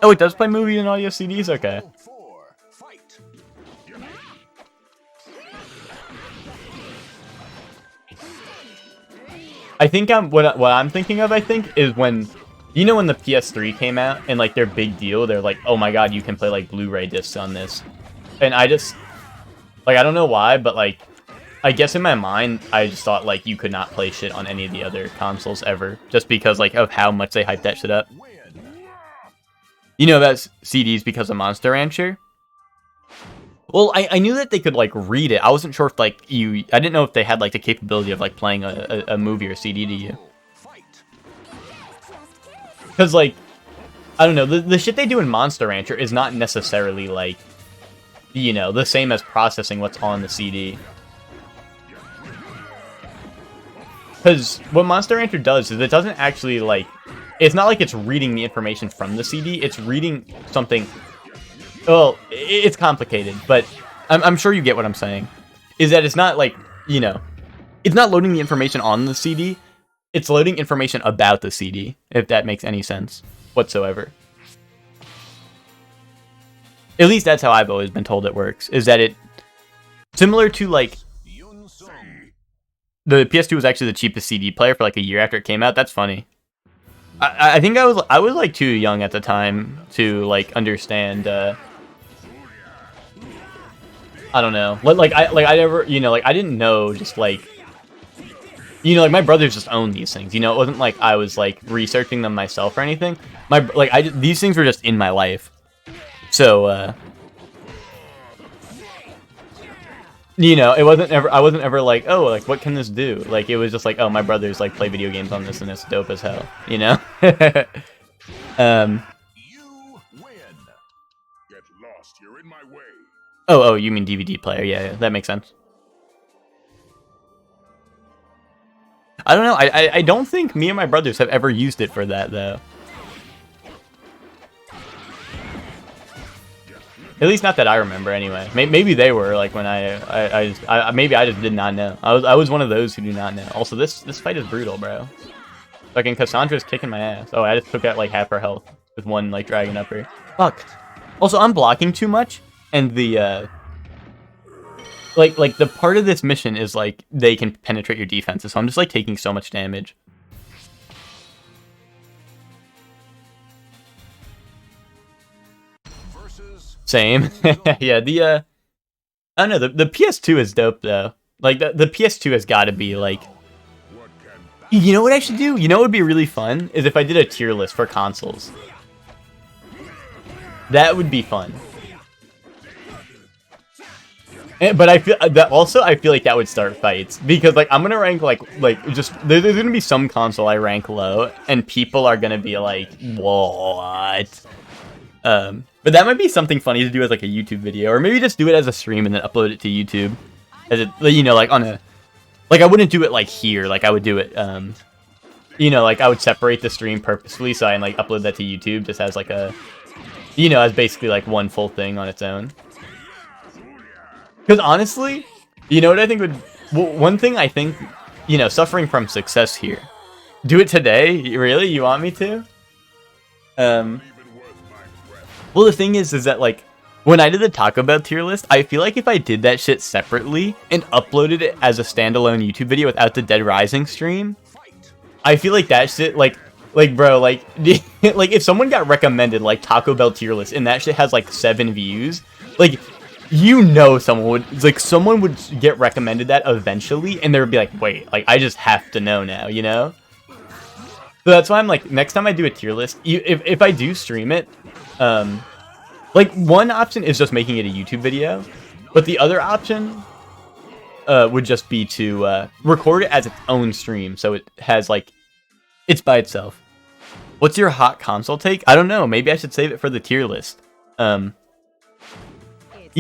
Oh, it does play movie and audio CDs? Okay. I think what I'm thinking of, I think, is when, you know, when the PS3 came out and like their big deal, they're like, oh my god, you can play like Blu-ray discs on this, and I just, like, I don't know why, but like, I guess in my mind, I just thought like you could not play shit on any of the other consoles ever, just because like of how much they hyped that shit up. You know, that's CDs because of Monster Rancher. Well, I knew that they could, like, read it. I wasn't sure if, like, I didn't know if they had, like, the capability of, like, playing a movie or CD to you. Because, like, I don't know, the shit they do in Monster Rancher is not necessarily, like, you know, the same as processing what's on the CD. Because what Monster Rancher does is it doesn't actually, like, it's not like it's reading the information from the CD, it's reading something. Well, it's complicated, but I'm sure you get what I'm saying. Is that it's not like, you know, it's not loading the information on the CD, it's loading information about the CD, if that makes any sense whatsoever. At least that's how I've always been told it works, is that it, similar to like, the PS2 was actually the cheapest CD player for like a year after it came out. That's funny. I think I was like too young at the time to like understand, I don't know. I never, you know, like I didn't know, just like, you know, like my brothers just owned these things. You know, it wasn't like I was like researching them myself or anything. These things were just in my life. So, you know, I wasn't ever like, oh, like what can this do? Like it was just like, oh, my brothers like play video games on this and it's dope as hell. You know. Oh, you mean DVD player? Yeah, that makes sense. I don't know. I don't think me and my brothers have ever used it for that though. At least not that I remember, anyway. Maybe they were like when maybe I just did not know. I was one of those who do not know. Also, this fight is brutal, bro. Fucking Cassandra's kicking my ass. Oh, I just took out like half her health with one like dragon upper. Fuck. Also, I'm blocking too much, and the like the part of this mission is like they can penetrate your defenses. So I'm just like taking so much damage. Same. Yeah, I don't know, the PS2 is dope though. Like the PS2 has got to be like, you know what I should do? You know what would be really fun is if I did a tier list for consoles. That would be fun. But I feel that also I feel like that would start fights because like I'm gonna rank like just there's gonna be some console I rank low and people are gonna be like, what? But that might be something funny to do as like a YouTube video, or maybe just do it as a stream and then upload it to YouTube, as it, you know, like on a, like I wouldn't do it like here, like I would do it, you know, like I would separate the stream purposefully so I can like upload that to YouTube just as like a, you know, as basically like one full thing on its own. Because honestly, you know what I think would, one thing I think, you know, suffering from success here, do it today? Really? You want me to? Well, the thing is that like, when I did the Taco Bell tier list, I feel like if I did that shit separately and uploaded it as a standalone YouTube video without the Dead Rising stream, I feel like that shit, like bro, like, like if someone got recommended like Taco Bell tier list and that shit has like 7 views, like, you know, someone would get recommended that eventually, and they would be like, wait, like I just have to know now, you know? So that's why I'm like, next time I do a tier list, if I do stream it, like one option is just making it a YouTube video, but the other option would just be to record it as its own stream, so it has like, it's by itself. What's your hot console take? I don't know. Maybe I should save it for the tier list. You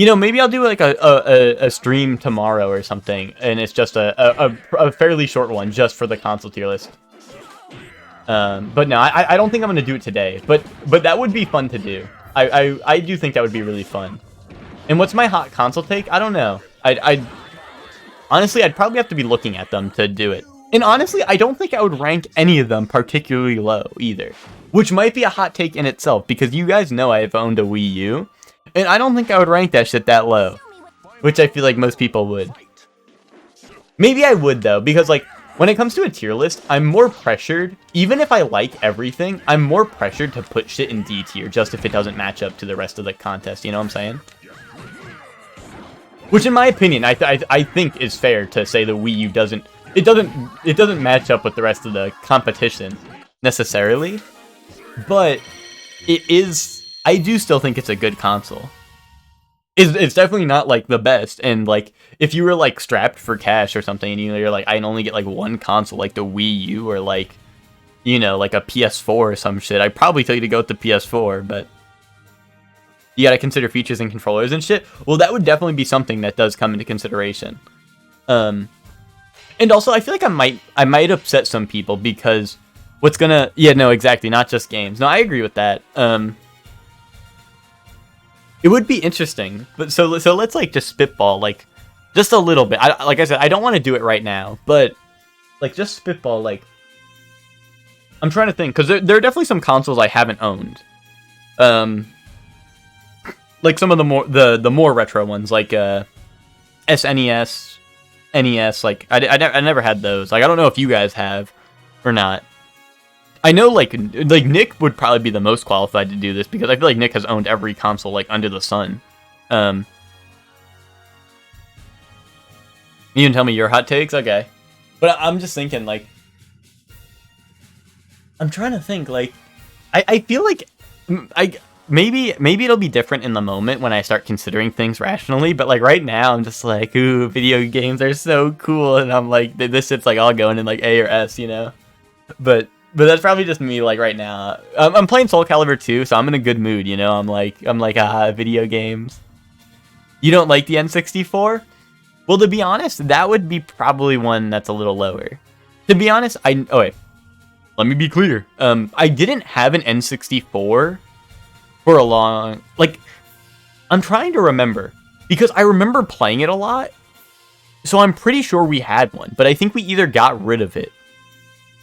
know, maybe I'll do like a stream tomorrow or something, and it's just a fairly short one just for the console tier list. But no, I don't think I'm gonna do it today. But that would be fun to do. I do think that would be really fun. And what's my hot console take? I don't know. Honestly, I'd probably have to be looking at them to do it. And honestly, I don't think I would rank any of them particularly low either, which might be a hot take in itself because you guys know I've owned a Wii U, and I don't think I would rank that shit that low, which I feel like most people would. Maybe I would though, because like, when it comes to a tier list, I'm more pressured, even if I like everything, I'm more pressured to put shit in D tier just if it doesn't match up to the rest of the contest, you know what I'm saying? Which in my opinion, I think is fair to say the Wii U doesn't match up with the rest of the competition necessarily, but I do still think it's a good console. It's definitely not like the best, and like if you were like strapped for cash or something and you're like, I can only get like one console like the Wii U or like, you know, like a PS4 or some shit, I'd probably tell you to go with the PS4, but you gotta consider features and controllers and shit. Well, that would definitely be something that does come into consideration. And also I feel like I might upset some people because yeah, no, exactly, not just games. No, I agree with that. It would be interesting, but so let's like just spitball like just a little bit. Like I said, I don't want to do it right now, but like just spitball. Like I'm trying to think because there are definitely some consoles I haven't owned. Like some of the more retro ones, like SNES, NES. Like I never had those. Like I don't know if you guys have or not. I know, like Nick would probably be the most qualified to do this because I feel like Nick has owned every console like under the sun. You can tell me your hot takes, okay? But I'm just thinking, like, I'm trying to think, like, I feel like maybe it'll be different in the moment when I start considering things rationally. But like right now, I'm just like, ooh, video games are so cool, and I'm like, this shit's like all going in like A or S, you know? But that's probably just me, like, right now. I'm playing SoulCalibur 2, so I'm in a good mood, you know? I'm like, video games. You don't like the N64? Well, to be honest, that would be probably one that's a little lower. To be honest, oh wait, let me be clear. I didn't have an N64 for a long, like, I'm trying to remember, because I remember playing it a lot, so I'm pretty sure we had one, but I think we either got rid of it,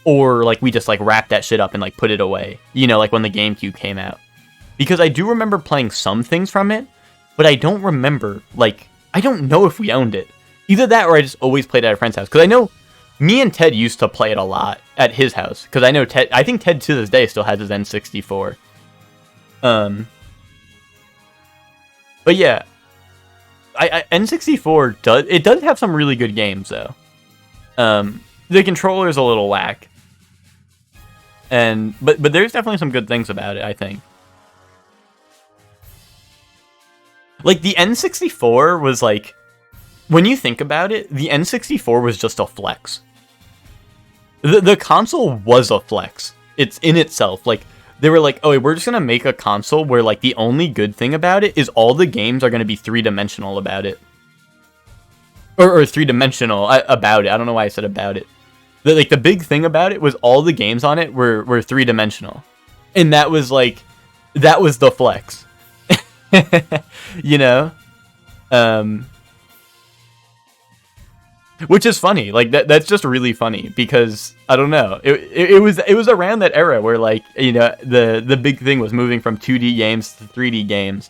or, like, we just, like, wrapped that shit up and, like, put it away. You know, like, when the GameCube came out. Because I do remember playing some things from it, but I don't remember, like, I don't know if we owned it. Either that or I just always played at a friend's house. Because I know me and Ted used to play it a lot at his house. Because I know Ted, I think Ted to this day still has his N64. But yeah, N64 does have some really good games though. The controller's a little whack. But there's definitely some good things about it, I think. Like, the N64 was like, when you think about it, the N64 was just a flex. The console was a flex. It's in itself. Like, they were like, oh, we're just gonna make a console where, like, the only good thing about it is all the games are gonna be three-dimensional about it. Or three-dimensional about it. I don't know why I said about it. The big thing about it was all the games on it were three-dimensional. And that was, like, that was the flex. You know? Which is funny. Like, that's just really funny because I don't know. It was around that era where, like, you know, the big thing was moving from 2D games to 3D games.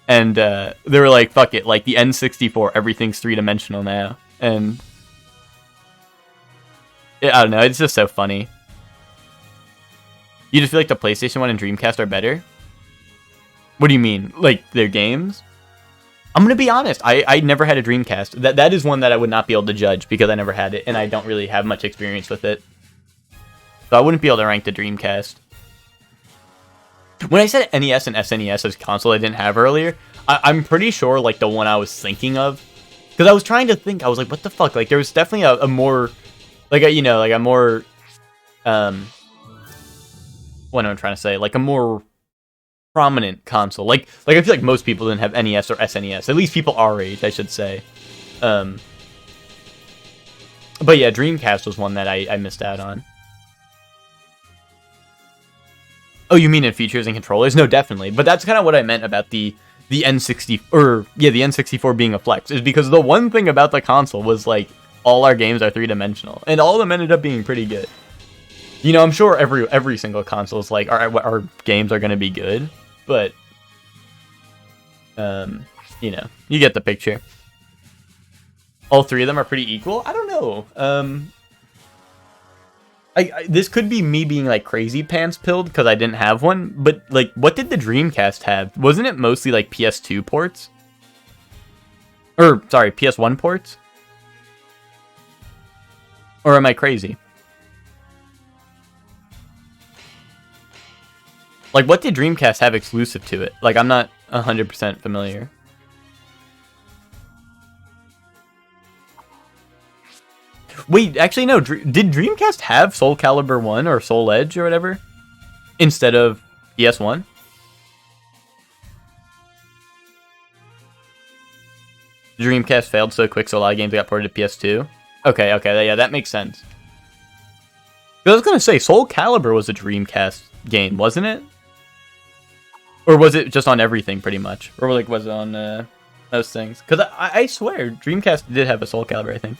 And they were like, fuck it, like the N64, everything's three-dimensional now. And I don't know, it's just so funny. You just feel like the PlayStation 1 and Dreamcast are better? What do you mean? Like, their games? I'm gonna be honest, I never had a Dreamcast. That is one that I would not be able to judge because I never had it, and I don't really have much experience with it. So I wouldn't be able to rank the Dreamcast. When I said NES and SNES as console I didn't have earlier, I'm pretty sure, like, the one I was thinking of, because I was trying to think, I was like, what the fuck? Like, there was definitely a more, like, a, you know, like a more, what am I trying to say? Like, a more prominent console. Like I feel like most people didn't have NES or SNES. At least people our age, I should say. But yeah, Dreamcast was one that I missed out on. Oh, you mean in features and controllers? No, definitely. But that's kind of what I meant about the N60 the N64 being a flex, is because the one thing about the console was, like, all our games are three-dimensional, and all of them ended up being pretty good. You know, I'm sure every single console is like, our games are going to be good, but you know, you get the picture. All three of them are pretty equal? I don't know. This could be me being, like, crazy pants pilled because I didn't have one, but, like, what did the Dreamcast have? Wasn't it mostly, like, PS2 ports? Or, sorry, PS1 ports? Or am I crazy? Like, what did Dreamcast have exclusive to it? Like, I'm not 100% familiar. Wait, actually, no. Did Dreamcast have SoulCalibur 1 or Soul Edge or whatever? Instead of PS1? Dreamcast failed so quick, so a lot of games got ported to PS2? Okay, yeah, that makes sense. I was gonna say, SoulCalibur was a Dreamcast game, wasn't it? Or was it just on everything, pretty much? Or, like, was it on those things? Because I swear, Dreamcast did have a SoulCalibur, I think.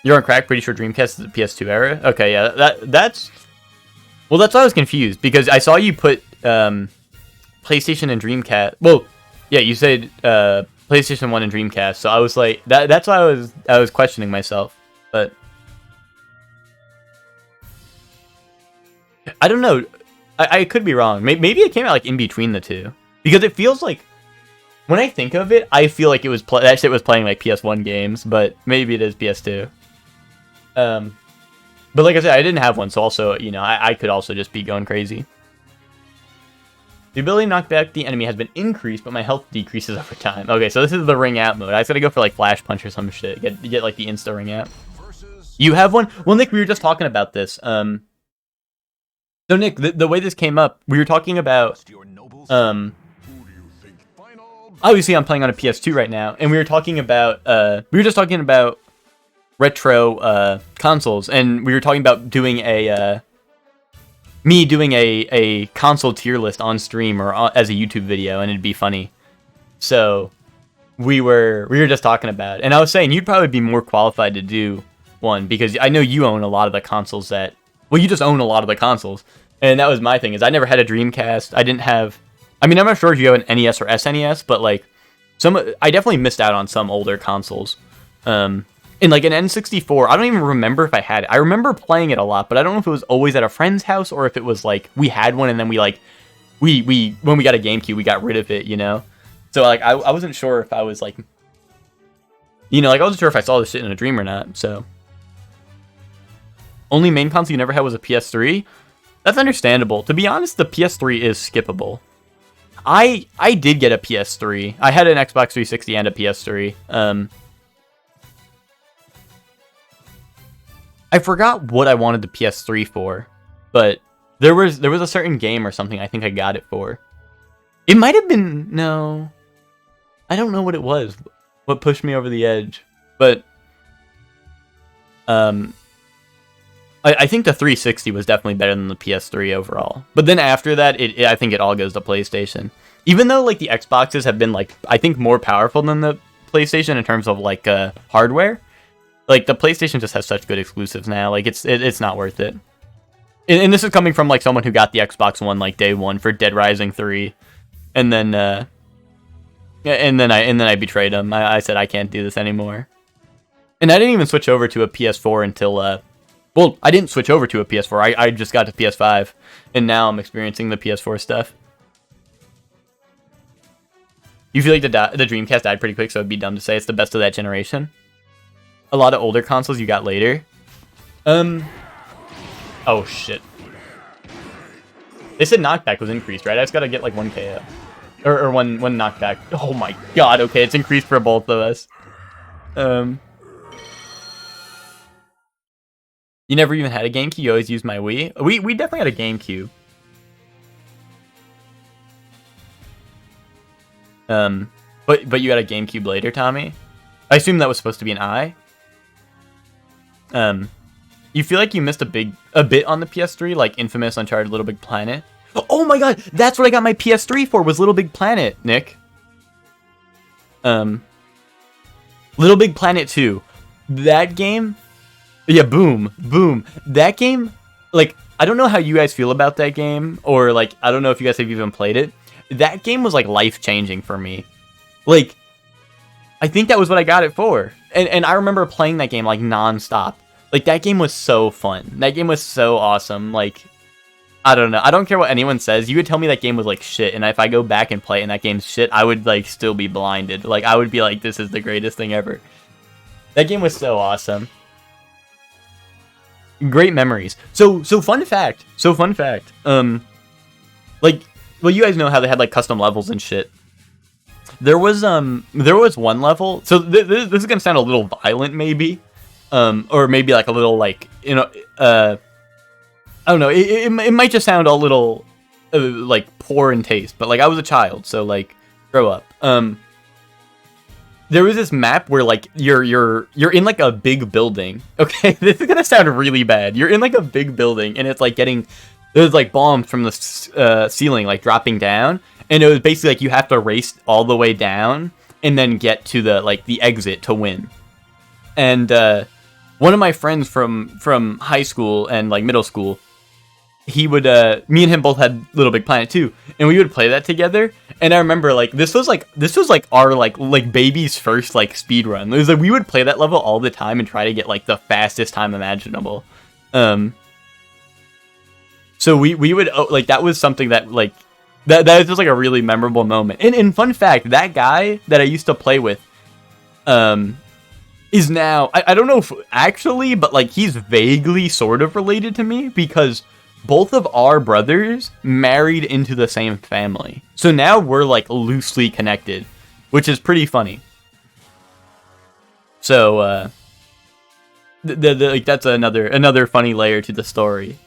You're on crack, pretty sure Dreamcast is the PS2 era? Okay, yeah, that's... Well, that's why I was confused, because I saw you put PlayStation and Dreamcast... Well, yeah, you said PlayStation 1 and Dreamcast, so I was like... That's why I was questioning myself, but... I don't know. I could be wrong. Maybe it came out, like, in between the two. Because it feels like... When I think of it, I feel like it was that shit was playing, like, PS1 games, but maybe it is PS2. But like I said, I didn't have one, so also, you know, I could also just be going crazy. The ability to knock back the enemy has been increased, but my health decreases over time. Okay, so this is the ring out mode. I just gotta go for, like, Flash Punch or some shit. Get like, the insta ring out. You have one? Well, Nick, we were just talking about this. So, Nick, the way this came up, we were talking about, obviously I'm playing on a PS2 right now, and we were just talking about retro consoles, and we were talking about doing a console tier list on stream or as a YouTube video, and it'd be funny. So we were just talking about it, and I was saying you'd probably be more qualified to do one because I know you own a lot of the consoles you just own a lot of the consoles, and that was my thing, is I never had a Dreamcast. I I mean, I'm not sure if you have an NES or SNES, but like I definitely missed out on some older consoles. And like an N64, I don't even remember if I had it. I remember playing it a lot, but I don't know if it was always at a friend's house or if it was like we had one and then we like we when we got a GameCube, we got rid of it, you know? So like I wasn't sure if I was like, you know, like I wasn't sure if I saw this shit in a dream or not. So only main console you never had was a PS3? That's understandable. To be honest, the PS3 is skippable. I did get a PS3. I had an Xbox 360 and a PS3. I forgot what I wanted the PS3 for, but there was a certain game or something I think I got it for. It might have been, no, I don't know what it was, what pushed me over the edge, but I think the 360 was definitely better than the PS3 overall. But then after that, I think it all goes to PlayStation. Even though like the Xboxes have been like I think more powerful than the PlayStation in terms of like hardware. Like, the PlayStation just has such good exclusives now. Like, it's not worth it. And this is coming from, like, someone who got the Xbox One, like, day one for Dead Rising 3. And then, and then I betrayed him. I said, I can't do this anymore. And I didn't even switch over to a PS4 until, well, I didn't switch over to a PS4. I just got to PS5. And now I'm experiencing the PS4 stuff. You feel like the Dreamcast died pretty quick, so it'd be dumb to say it's the best of that generation? A lot of older consoles you got later. Oh shit. They said knockback was increased, right? I just gotta get like 1 KO. Or one knockback. Oh my god, okay, it's increased for both of us. You never even had a GameCube, you always used my Wii? We definitely had a GameCube. But you had a GameCube later, Tommy? I assume that was supposed to be an I. You feel like you missed a bit on the PS3, like Infamous, Uncharted, Little Big Planet. Oh my god, that's what I got my PS3 for, was Little Big Planet, Nick. Little Big Planet 2. That game, yeah, boom. That game, like, I don't know how you guys feel about that game, or like, I don't know if you guys have even played it. That game was like life-changing for me. Like, I think that was what I got it for. And I remember playing that game like non-stop. Like, that game was so fun. That game was so awesome. Like, I don't know. I don't care what anyone says. You would tell me that game was like shit, and if I go back and play it and that game's shit, I would like still be blinded. Like, I would be like, this is the greatest thing ever. That game was so awesome. Great memories. So fun fact. Like, well, you guys know how they had like custom levels and shit. There was one level. So this is gonna sound a little violent, maybe, or maybe like a little like, you know, I don't know. It might just sound a little like poor in taste, but like I was a child, so like grow up. There was this map where like you're in like a big building. Okay, this is gonna sound really bad. You're in like a big building, and it's like there's like bombs from the ceiling like dropping down. And it was basically like you have to race all the way down and then get to the exit to win. And one of my friends from high school and like middle school, he would me and him both had Little Big Planet 2, and we would play that together. And I remember like this was like our like baby's first like speed run. It was like we would play that level all the time and try to get like the fastest time imaginable. So we would like, that was something that like that was just like a really memorable moment. And fun fact, that guy that I used to play with is now, I don't know if actually, but like he's vaguely sort of related to me because both of our brothers married into the same family. So now we're like loosely connected, which is pretty funny. So like that's another funny layer to the story.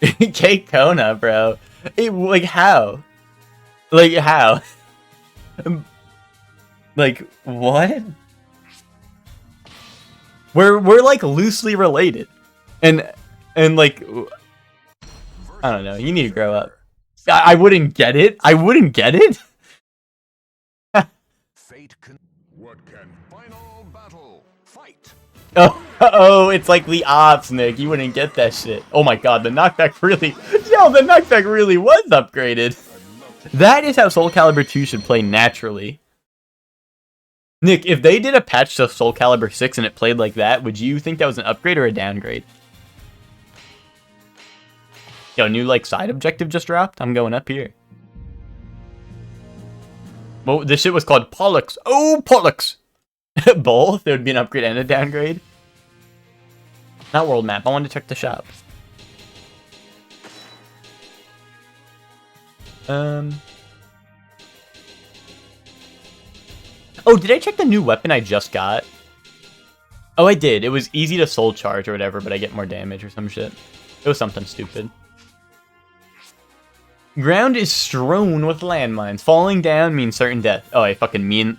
Cake Kona, bro. Like how? Like how? Like what? We're like loosely related, and like I don't know. You need to grow up. I wouldn't get it. I wouldn't get it. What can final battle fight? Oh, it's like the odds, Nick. You wouldn't get that shit. Oh my god, the knockback really... Yo, the knockback really was upgraded. That is how SoulCalibur 2 should play naturally. Nick, if they did a patch to SoulCalibur 6 and it played like that, would you think that was an upgrade or a downgrade? Yo, new, like, side objective just dropped? I'm going up here. Well, this shit was called Pollux. Oh, Pollux! Both? There would be an upgrade and a downgrade? Not world map. I wanted to check the shop. Oh, did I check the new weapon I just got? Oh, I did. It was easy to soul charge or whatever, but I get more damage or some shit. It was something stupid. Ground is strewn with landmines. Falling down means certain death. Oh, I fucking me in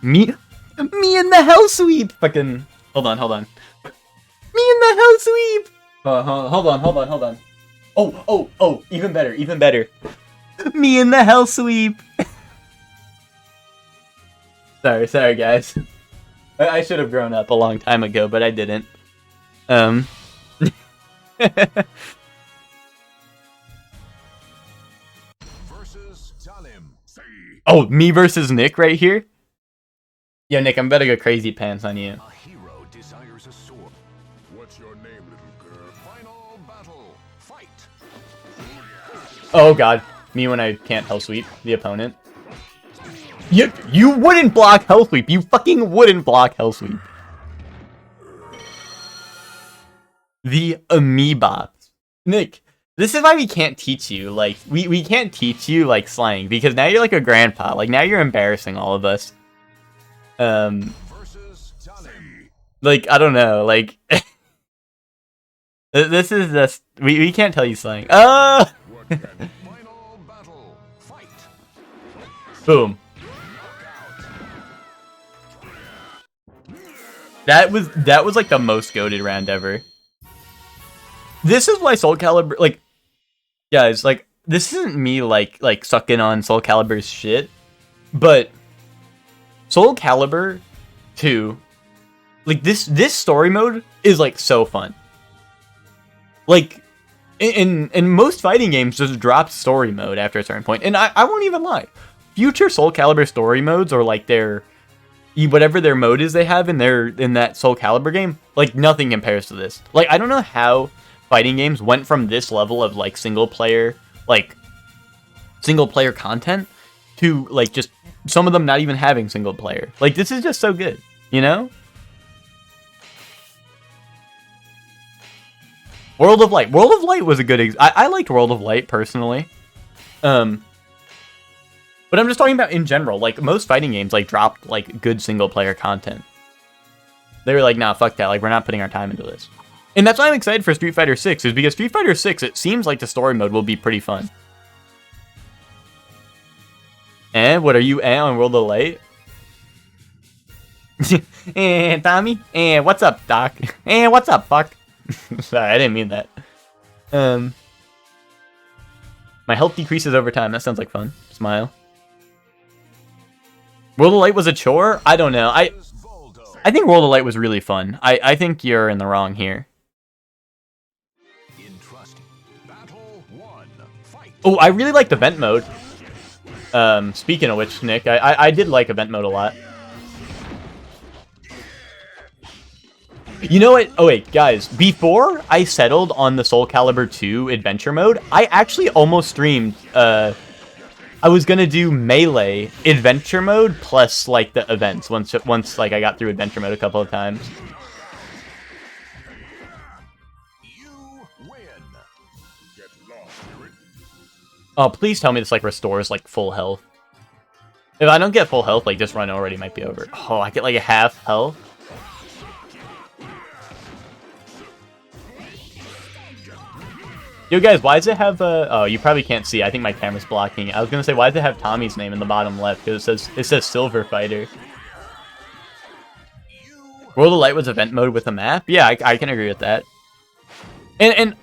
the hell sweep. Fucking hold on. Me in the hell sweep. Hold on. Oh, even better. Me in the hell sweep. Sorry guys. I should have grown up a long time ago, but I didn't. Oh, me versus Nick right here? Yo, Nick, I'm about to go crazy pants on you. A hero desires a sword. What's your name, little girl? Final battle. Fight. Oh god. Me when I can't hell sweep the opponent. You wouldn't block hell sweep. You fucking wouldn't block hell sweep. The amoeba. Nick, this is why we can't teach you, like, we can't teach you, like, slang, because now you're like a grandpa. Like, now you're embarrassing all of us. Like, I don't know, like, this is just, we can't tell you slang. Boom. That was like the most goated round ever. This is why SoulCalibur, like, guys, like, this isn't me like sucking on SoulCalibur's shit, but SoulCalibur 2, like, this story mode is like so fun. Like, in most fighting games just drop story mode after a certain point, and I won't even lie, future SoulCalibur story modes, or like their whatever their mode is they have in that SoulCalibur game, like, nothing compares to this. Like, I don't know how fighting games went from this level of like single player content to like just some of them not even having single player. Like, this is just so good, you know? World of Light was a good I liked World of Light personally. But I'm just talking about in general, like, most fighting games, like, dropped, like, good single-player content. They were like, nah, fuck that, like, we're not putting our time into this. And that's why I'm excited for Street Fighter 6, is because Street Fighter 6, it seems like the story mode will be pretty fun. And what are you on World of Light? And Tommy? And what's up, Doc? And what's up, fuck? Sorry, I didn't mean that. My health decreases over time, that sounds like fun. Smile. World of Light was a chore? I don't know. I think World of Light was really fun. I think you're in the wrong here. Oh, I really like the event mode. Speaking of which, Nick, I did like event mode a lot. You know what? Oh wait, guys, before I settled on the SoulCalibur 2 adventure mode, I actually almost streamed, I was gonna do Melee adventure mode plus like the events once like I got through adventure mode a couple of times. Oh, please tell me this like restores like full health. If I don't get full health, like this run already might be over. Oh, I get like a half health. Yo guys, why does it have oh, you probably can't see. I think my camera's blocking. I was gonna say, why does it have Tommy's name in the bottom left? Because it says Silver Fighter. World of Light was event mode with a map? Yeah, I can agree with that. And